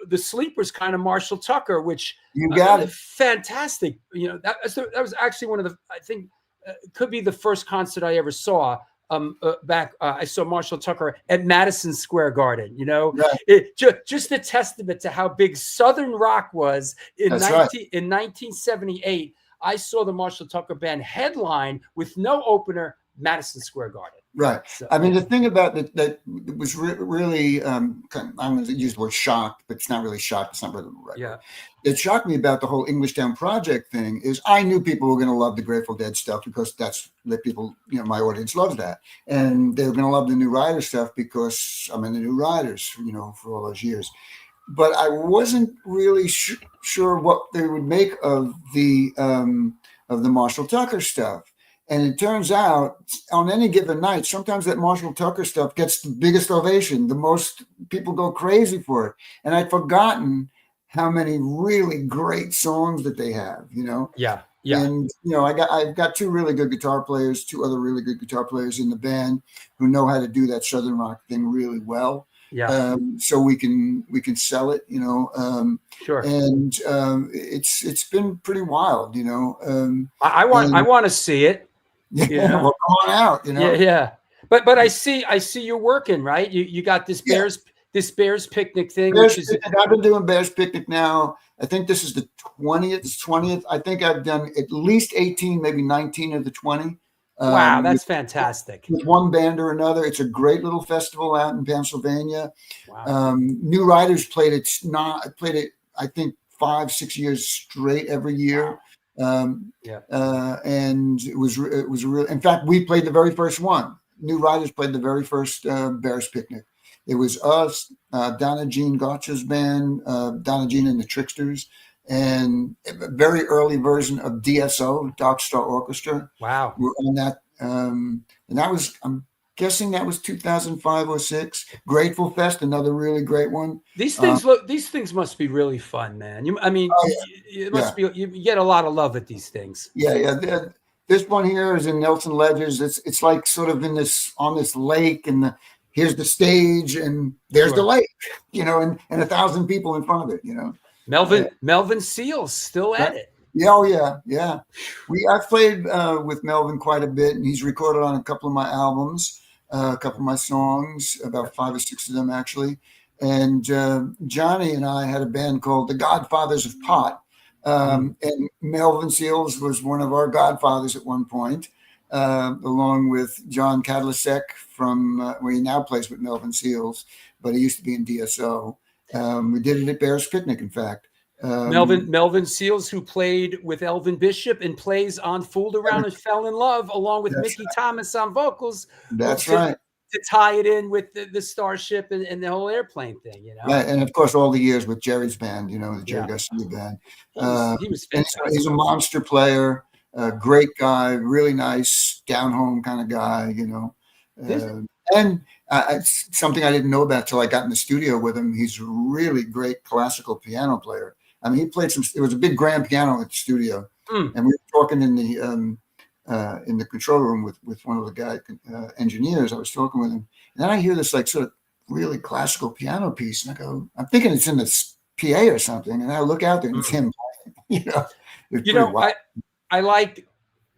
the sleepers kind of Marshall Tucker, which You got it. fantastic. You know, that was actually one of the, I think, could be the first concert I ever saw. I saw Marshall Tucker at Madison Square Garden. You know, Right. Just a testament to how big Southern rock was in That's 1978. I saw the Marshall Tucker Band headline with no opener, Madison Square Garden. Right. So, I mean, the thing about that was really, I'm going to use the word shocked, but it's not really shocked. It's not really right. Yeah. It shocked me about the whole English Town Project thing is I knew people were going to love the Grateful Dead stuff because that's that people, you know, my audience loves that. And they were going to love the New Riders stuff because I'm in the New Riders, you know, for all those years. But I wasn't really sure what they would make of the Marshall Tucker stuff. And it turns out on any given night, sometimes that Marshall Tucker stuff gets the biggest ovation. The most people go crazy for it. And I'd forgotten how many really great songs that they have, you know? Yeah. Yeah. And, you know, I've got 2 really good guitar players, 2 other really good guitar players in the band who know how to do that Southern rock thing really well. Yeah. So we can sell it, you know. Sure. And it's been pretty wild, you know. I want to see it. Yeah, You know? well, come on out, you know. Yeah. But I see you're working, right? You got this Bears picnic thing. Bears which is Picnic, I've been doing Bears Picnic now. I think this is the 20th. It's 20th. I think I've done at least 18, maybe 19 of the 20. Wow, that's fantastic. With one band or another. It's a great little festival out in Pennsylvania. Wow. New Riders played it. I think 5-6 years straight every year. And it was real. In fact, we played the very first one. New Riders played the very first Bears Picnic. It was us, Donna Jean Gotcha's band, Donna Jean and the Tricksters, and a very early version of DSO, Dark Star Orchestra. Wow. We're on that. And that was, I'm guessing that was 2005 or 6. Grateful Fest, another really great one. These things must be really fun, man. It must be. You get a lot of love at these things. Yeah. This one here is in Nelson Ledges. It's like sort of on this lake, and here's the stage, and there's the lake, you know, and 1,000 people in front of it, you know. Melvin Seals still at it. Yeah. I've played with Melvin quite a bit, and he's recorded on a couple of my albums, a couple of my songs, about 5 or 6 of them actually. And Johnny and I had a band called the Godfathers of Pot, and Melvin Seals was one of our godfathers at one point, along with John Cadlasek from where he now plays with Melvin Seals, but he used to be in DSO. We did it at Bears Picnic, in fact. Melvin Seals, who played with Elvin Bishop and plays on Fooled Around and Fell in Love, along with Mickey Thomas on vocals. That's right. To tie it in with the Starship and the whole airplane thing, you know. Right, and of course all the years with Jerry's band, you know, the Jerry Garcia band. He was fantastic. He's a monster player, great guy, really nice, down home kind of guy, you know. And it's something I didn't know about till I got in the studio with him. He's a really great classical piano player. I mean, he played it was a big grand piano at the studio, and we were talking in the control room with one of the engineers. I was talking with him, and then I hear this like sort of really classical piano piece, and I go, I'm thinking it's in the PA or something, and I look out there and it's him playing. You know, I like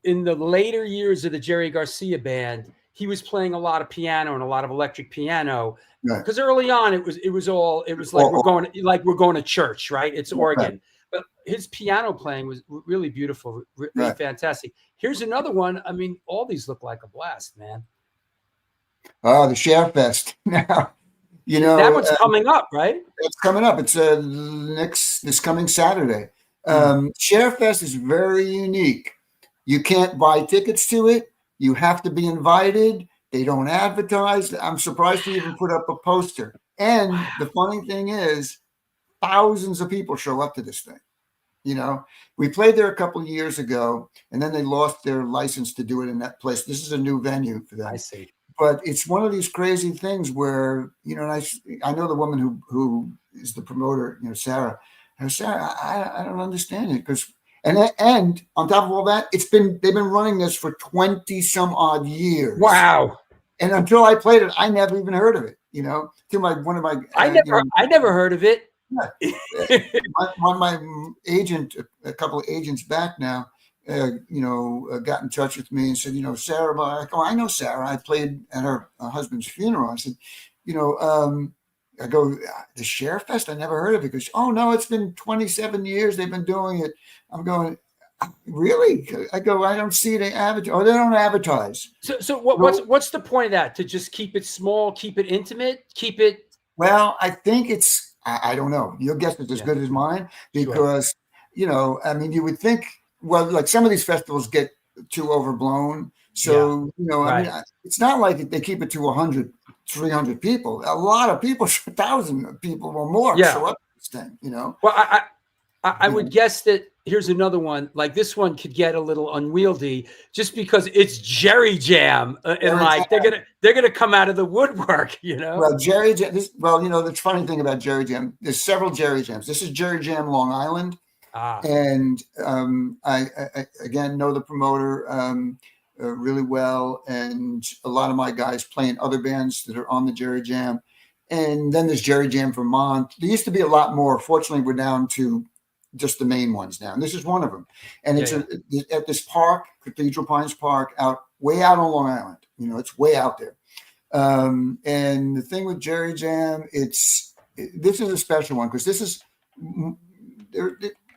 in the later years of the Jerry Garcia band, he was playing a lot of piano and a lot of electric piano. Because early on it was like we're going to church, right? It's organ. Right. But his piano playing was really beautiful, really fantastic. Here's another one. I mean, all these look like a blast, man. Oh, the Share Fest. Now, you know, that one's coming up, right? It's coming up. It's this coming Saturday. Share Fest is very unique. You can't buy tickets to it. You have to be invited. They don't advertise. I'm surprised they even put up a poster. And the funny thing is, thousands of people show up to this thing. You know, we played there a couple of years ago, and then they lost their license to do it in that place. This is a new venue for them. I see. But it's one of these crazy things where, you know, and I know the woman who is the promoter, you know, Sarah. And Sarah, I don't understand it because and on top of all that, they've been running this for 20 some odd years. Wow. And until I played it, I never even heard of it. You know, to I never heard of it. Yeah. my agent, a couple of agents back now, got in touch with me and said, you know, Sarah, I know Sarah. I played at her husband's funeral. I said, you know, I go, the Share Fest? I never heard of it. Because, oh, no, it's been 27 years they've been doing it. I'm going, really? I go, I don't see they advertise. Oh, they don't advertise. So what's the point of that? To just keep it small, keep it intimate, keep it? Well, I think it's, I don't know. Your guess is as good as mine because, you know, I mean, you would think, well, like some of these festivals get too overblown. So, you know, I mean, it's not like they keep it to 100, 300 people. A lot of people, 1,000 people or more show up to this thing, you know? Well, I would guess that here's another one. Like this one could get a little unwieldy just because it's Jerry Jam, and like they're gonna come out of the woodwork, you know. Well, Jerry Jam. You know, the funny thing about Jerry Jam, there's several Jerry Jams. This is Jerry Jam Long Island, and I again know the promoter really well, and a lot of my guys play in other bands that are on the Jerry Jam, and then there's Jerry Jam Vermont. There used to be a lot more. Fortunately, we're down to just the main ones now. And this is one of them. And it's at this park, Cathedral Pines Park, way out on Long Island. You know, it's way out there. And the thing with Jerry Jam, this is a special one because this is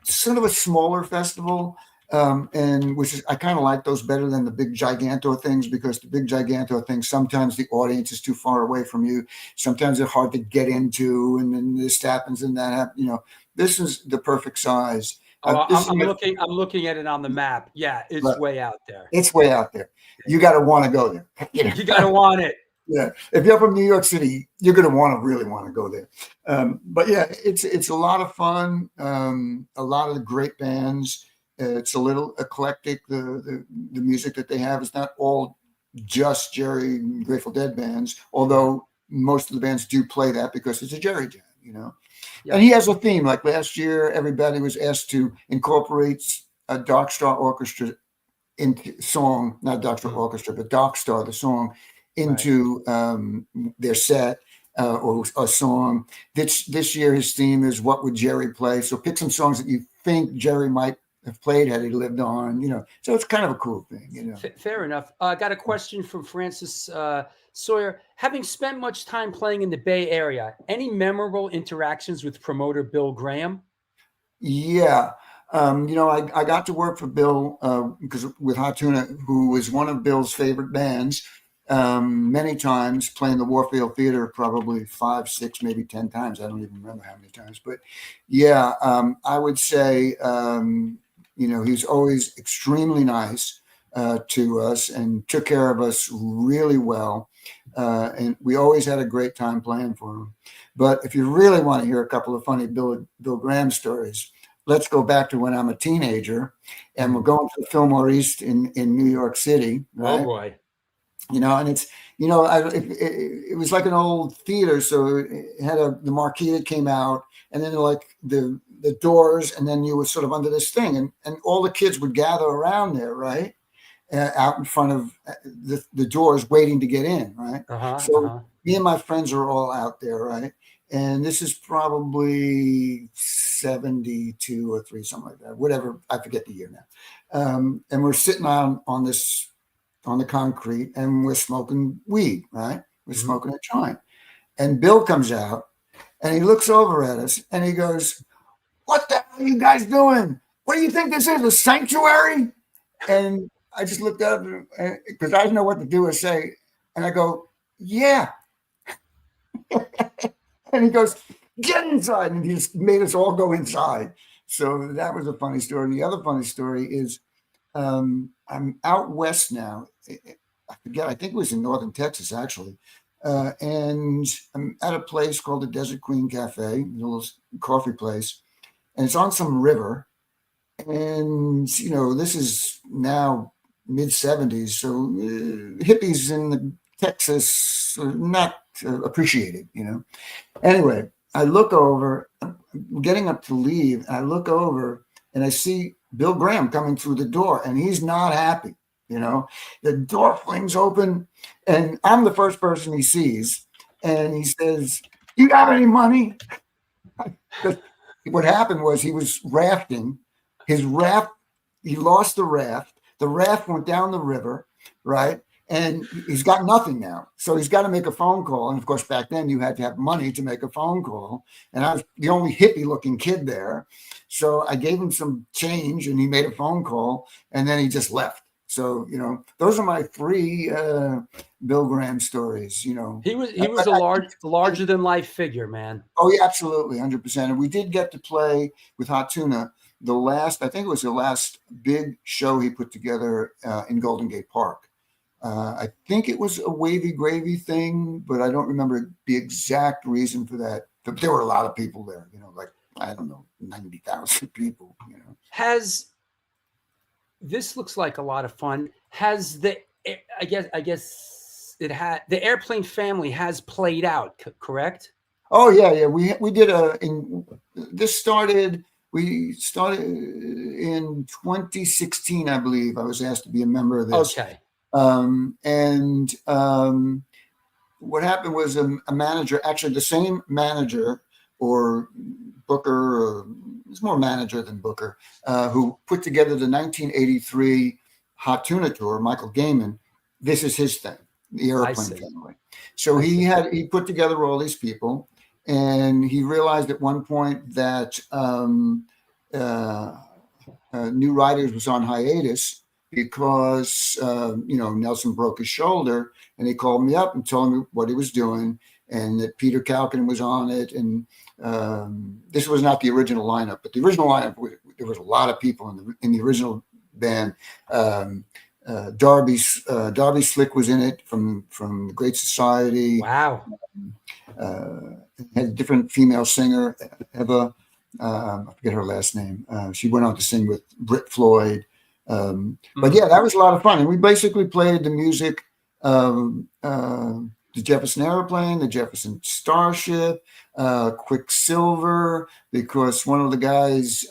sort of a smaller festival. And which is, I kind of like those better than the big giganto things because the big giganto things, sometimes the audience is too far away from you. Sometimes they're hard to get into and then this happens and that happens, you know. This is the perfect size. I'm looking at it on the map. Yeah, it's way out there. It's way out there. You got to want to go there. You know? You got to want it. Yeah. If you're from New York City, you're going to really want to go there. But yeah, it's a lot of fun. A lot of the great bands. It's a little eclectic. The music that they have is not all just Jerry Grateful Dead bands, although most of the bands do play that because it's a Jerry Jam, you know. Yeah. And he has a theme. Like last year, everybody was asked to incorporate a Dark Star Orchestra into song, not Dark Star Orchestra, but Dark Star, the song, into their set or a song. This year, his theme is What Would Jerry Play? So pick some songs that you think Jerry might have played had he lived on, you know. So it's kind of a cool thing, you know. Fair enough. I got a question from Francis Sawyer. Having spent much time playing in the Bay Area, any memorable interactions with promoter Bill Graham? Yeah. You know, I got to work for Bill because with Hot Tuna, who was one of Bill's favorite bands, many times, playing the Warfield Theater probably 5, 6, maybe 10 times. I don't even remember how many times. But yeah, I would say, you know, he's always extremely nice to us and took care of us really well. And we always had a great time playing for him. But if you really want to hear a couple of funny Bill Graham stories, let's go back to when I'm a teenager and we're going to the Fillmore East in New York City. Right? Oh boy. You know, and it's, you know, it was like an old theater. So it had the marquee that came out and then like the doors, and then you were sort of under this thing and all the kids would gather around there, right? Out in front of the doors waiting to get in, right? Me and my friends are all out there, right? And this is probably 72 or 3, something like that, whatever. I forget the year now. And we're sitting on the concrete and we're smoking weed, right? We're smoking a joint. And Bill comes out and he looks over at us and he goes, "What the hell are you guys doing? What do you think this is, a sanctuary?" And I just looked up because I didn't know what to do or say. And I go, "Yeah." And he goes, "Get inside." And he just made us all go inside. So that was a funny story. And the other funny story is I'm out west now. I forget, I think it was in northern Texas, actually. And I'm at a place called the Desert Queen Cafe, a little coffee place. And it's on some river. And, you know, this is now mid 70s. So hippies in Texas are not appreciated, you know. Anyway, I look over, I'm getting up to leave. I look over and I see Bill Graham coming through the door, and he's not happy. You know, the door flings open, and I'm the first person he sees. And he says, "You got any money?" What happened was he was rafting. His raft, he lost the raft. The raft went down the river, right? And he's got nothing now. So he's got to make a phone call. And of course, back then you had to have money to make a phone call. And I was the only hippie looking kid there. So I gave him some change and he made a phone call and then he just left. So, you know, those are my three Bill Graham stories, you know. He was a larger than life figure, man. Oh, yeah, absolutely, 100%. And we did get to play with Hot Tuna I think it was the last big show he put together in Golden Gate Park. I think it was a Wavy Gravy thing, but I don't remember the exact reason for that. But there were a lot of people there, you know, like, I don't know, 90,000 people, you know. This looks like a lot of fun. I guess it had the Airplane Family has played out, correct? Oh yeah. We did we started in 2016, I believe. I was asked to be a member of this. Okay. What happened was a manager, actually the same manager or booker, or it's more manager than booker, who put together the 1983 Hot Tuna tour, Michael Gaiman. This is his thing, the Airplane Family. So he put together all these people, and he realized at one point that New Riders was on hiatus because you know, Nelson broke his shoulder, and he called me up and told me what he was doing, and that Peter Calkin was on it. And this was not the original lineup, but the original lineup, there was a lot of people in the original band. Darby Slick was in it from the Great Society. Wow. Had a different female singer, Eva. I forget her last name. She went on to sing with Britt Floyd. But yeah, that was a lot of fun. And we basically played the music of the Jefferson Airplane, the Jefferson Starship, Quicksilver, because one of the guys,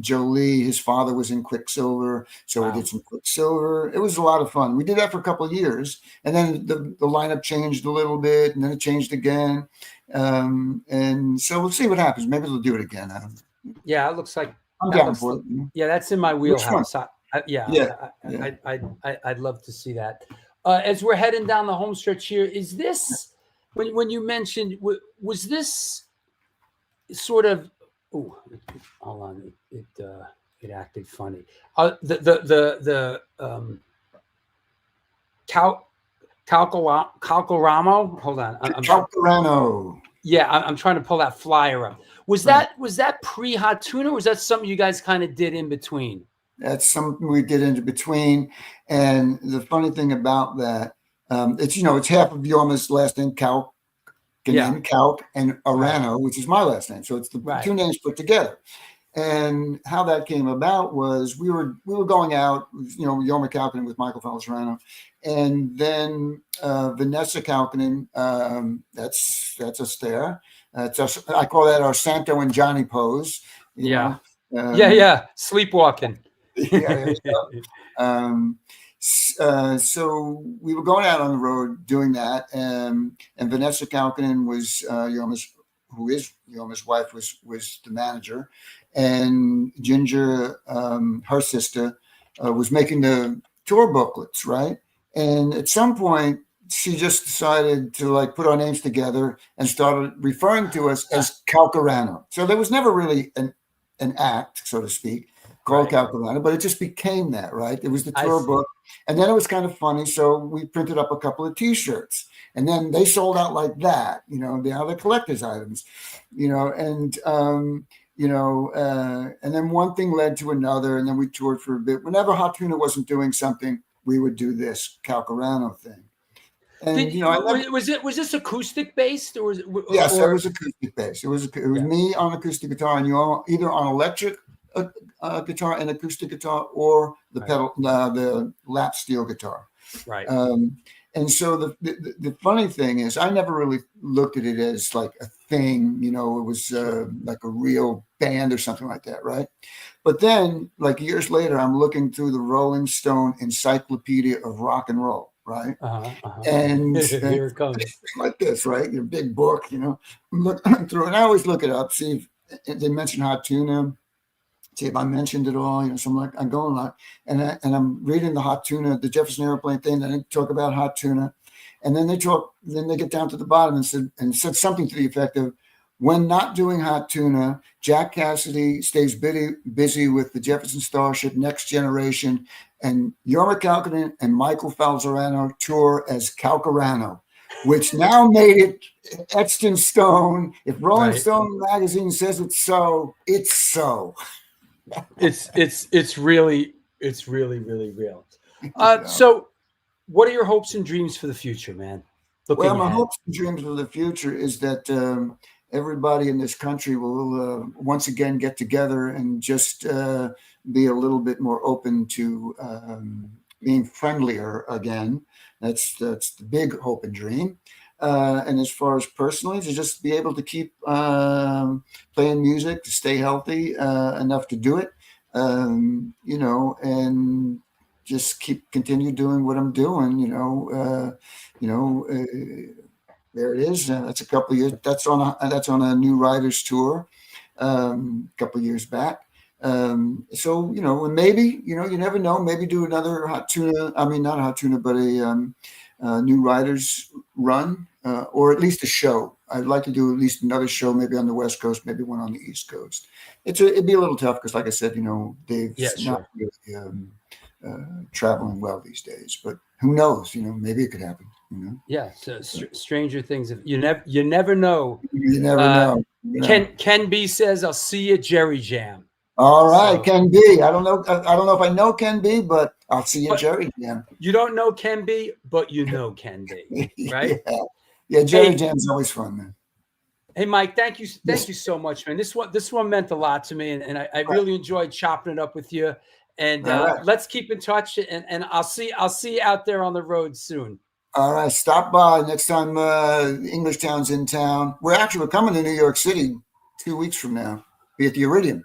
Joe Lee, his father was in Quicksilver. So we did some Quicksilver. It was a lot of fun. We did that for a couple of years. And then the lineup changed a little bit, and then it changed again. And so we'll see what happens. Maybe they'll do it again. I don't know. Yeah, it looks like I'm down for it. Yeah, that's in my wheelhouse. I'd love to see that. As we're heading down the home stretch here, is this when you mentioned, was this sort of? Oh, hold on, it acted funny. The Calcaramo. Hold on, Falzarano. Yeah, I'm trying to pull that flyer up. Was that pre-Hot Tuna, or was that something you guys kind of did in between? That's something we did in between. And the funny thing about that, it's, you know, it's half of Yorma's last name, Calc, and Arano, which is my last name. So it's the two names put together. And how that came about was we were going out, you know, Yorma Calkinen with Michael Falzarano, and then Vanessa Calkinen. That's us there. I call that our Santo and Johnny pose. You know? Sleepwalking. So we were going out on the road doing that, and Vanessa Calkinen was Yorma's wife, was the manager, and Ginger, her sister, was making the tour booklets, right? And at some point, she just decided to like put our names together and started referring to us as Calcarano. So there was never really an act, so to speak, called Calcarano, but it just became that, right? It was the tour book. And then it was kind of funny. So we printed up a couple of T-shirts, and then they sold out like that, you know, they are the collector's items, you know, and then one thing led to another, and then we toured for a bit. Whenever Hot Tuna wasn't doing something, we would do this Calcarano thing. And was this acoustic based, or was it? Yes, it was acoustic based. It was me on acoustic guitar, and you either on electric a guitar, an acoustic guitar, or the pedal, the lap steel guitar. Right. And so the funny thing is, I never really looked at it as like a thing, you know, it was like a real band or something like that, right? But then, like years later, I'm looking through the Rolling Stone Encyclopedia of Rock and Roll, right? And here it comes, like this, right? Your big book, you know. I'm looking through, and I always look it up, see if they mention Hot Tuna. See if I mentioned it all, you know. So I'm going on, and I'm reading the Hot Tuna, the Jefferson Airplane thing. Then they talk about Hot Tuna, and then they get down to the bottom and said something to the effect of, when not doing Hot Tuna, Jack Cassidy stays busy with the Jefferson Starship, Next Generation, and Jorma Kaukonen and Michael Falzarano tour as Calcarano, which now made it etched in stone. If Rolling Stone magazine says it's so, it's so. It's really real. So what are your hopes and dreams for the future, man? My hopes and dreams for the future is that everybody in this country will once again get together and just be a little bit more open to being friendlier again. That's the big hope and dream. And as far as personally, to just be able to keep playing music, to stay healthy enough to do it, you know, and just continue doing what I'm doing, there it is. That's a couple of years. That's on a New Riders tour, a couple of years back. So, you know, and maybe, you know, you never know, maybe do another Hot Tuna. I mean, not Hot Tuna, but a New Riders run, or at least a show. I'd like to do at least another show, maybe on the West Coast, maybe one on the East Coast. It'd be a little tough because, like I said, you know, Dave's not really traveling well these days. But who knows? You know, maybe it could happen. You know? Yeah. So stranger things. You never know. You never know. Ken B says, "I'll see you at Jerry Jam." All right, so, Ken B. I don't know if I know Ken B, but I'll see you at Jerry Jam. You don't know Ken B, but you know Ken B, right? Yeah, Jerry Jam's always fun, man. Hey, Mike, thank you so much, man. This one meant a lot to me, and I really enjoyed chopping it up with you. And let's keep in touch, and I'll see you out there on the road soon. All right, stop by next time Englishtown's in town. We're coming to New York City 2 weeks from now. Be at the Iridium.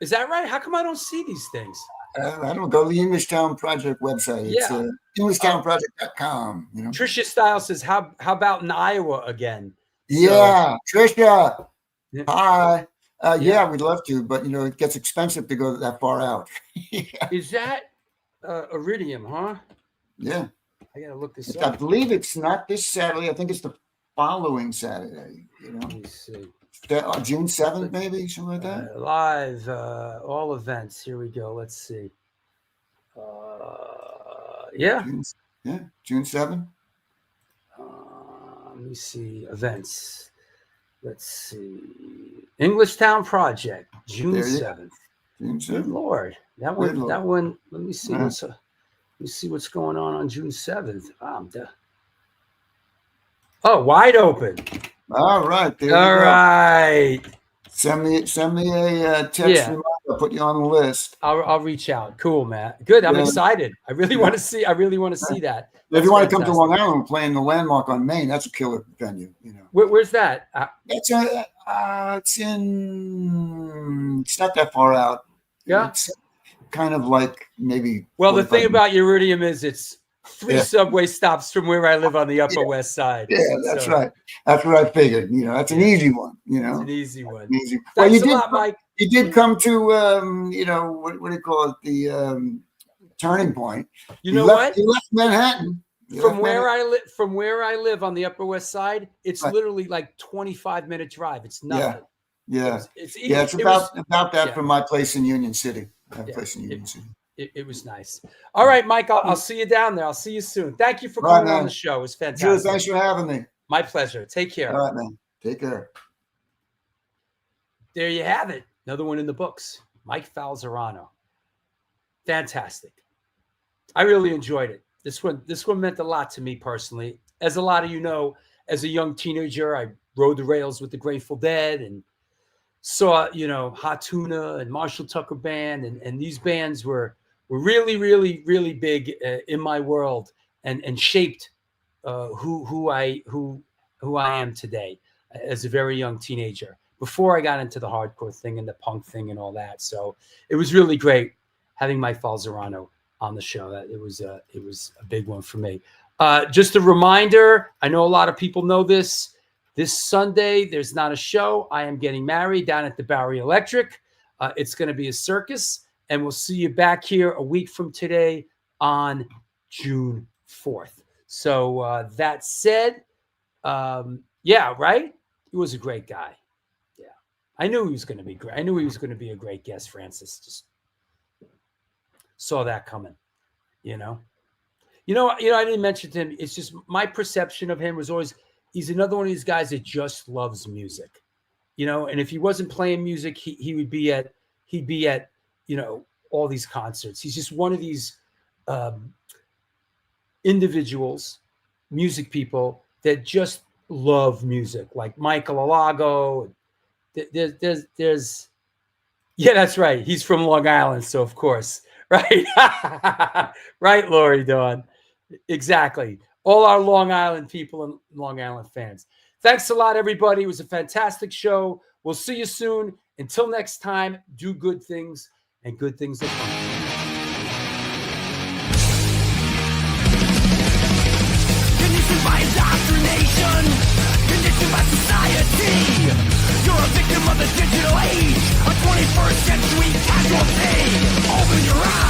Is that right? How come I don't see these things? I don't go to the Englishtown Project website. It's EnglishtownProject.com. You know. Trisha Styles says, "How about in Iowa again?" Yeah, Trisha. Yeah. Hi. Yeah, we'd love to, but you know, it gets expensive to go that far out. Is that Iridium, huh? Yeah. I gotta look this up. I believe it's not this Saturday. I think it's the following Saturday. You know. Let me see. June 7th, maybe something like that. Live, all events. Here we go. Let's see. June 7th. Let me see events. Let's see. Englishtown Project, June 7th. June 7th. Good Lord, that one. Let me see let me see what's going on June 7th. Oh, wide open. All right. All right. Send me a text reminder. I'll put you on the list. I'll reach out. Cool, man. Good. I'm excited. I really want to see that. If you want to come to Long Island, we're playing the Landmark on Main. That's a killer venue. You know. Where's that? It's not that far out. Yeah. It's kind of like maybe. Well, the thing about Iridium is it's 3 subway stops from where I live on the Upper West Side. Yeah, that's right. That's what I figured. You know, that's an easy one. You know, it's an easy one. Thanks a lot, Mike. You did come to, you know, what do you call it? The turning point. You know what? You left Manhattan. From where I live on the Upper West Side, it's literally like 25-minute drive. It's nothing. Yeah. It's about that from my place in Union City. It was nice. All right, Mike, I'll see you down there. I'll see you soon. Thank you for coming on the show. It was fantastic. Jules, thanks for having me. My pleasure. Take care. All right, man. Take care. There you have it. Another one in the books. Mike Falzarano. Fantastic. I really enjoyed it. This one meant a lot to me personally. As a lot of you know, as a young teenager, I rode the rails with the Grateful Dead, and saw, you know, Hot Tuna and Marshall Tucker Band, and these bands were really, really, really big in my world and shaped who I am today as a very young teenager before I got into the hardcore thing and the punk thing and all that. So it was really great having Mike Falzarano on the show. That it was a big one for me. Just a reminder, I know a lot of people know this. This Sunday, there's not a show. I am getting married down at the Bowery Electric. It's going to be a circus, and we'll see you back here a week from today on June 4th. So that said, yeah, right? He was a great guy. Yeah, I knew he was going to be great. I knew he was going to be a great guest, Francis. Just saw that coming, you know. I didn't mention to him. It's just my perception of him was always he's another one of these guys that just loves music, you know. And if he wasn't playing music, he'd be at you know, all these concerts. He's just one of these individuals, music people that just love music, like Michael Alago. There's yeah, that's right. He's from Long Island, so of course, right, right, Lori Dawn, exactly. All our Long Island people and Long Island fans. Thanks a lot, everybody. It was a fantastic show. We'll see you soon. Until next time, do good things, and good things will come. Conditioned by indoctrination, conditioned by society. You're a victim of the digital age, a 21st century casualty. Open your eyes.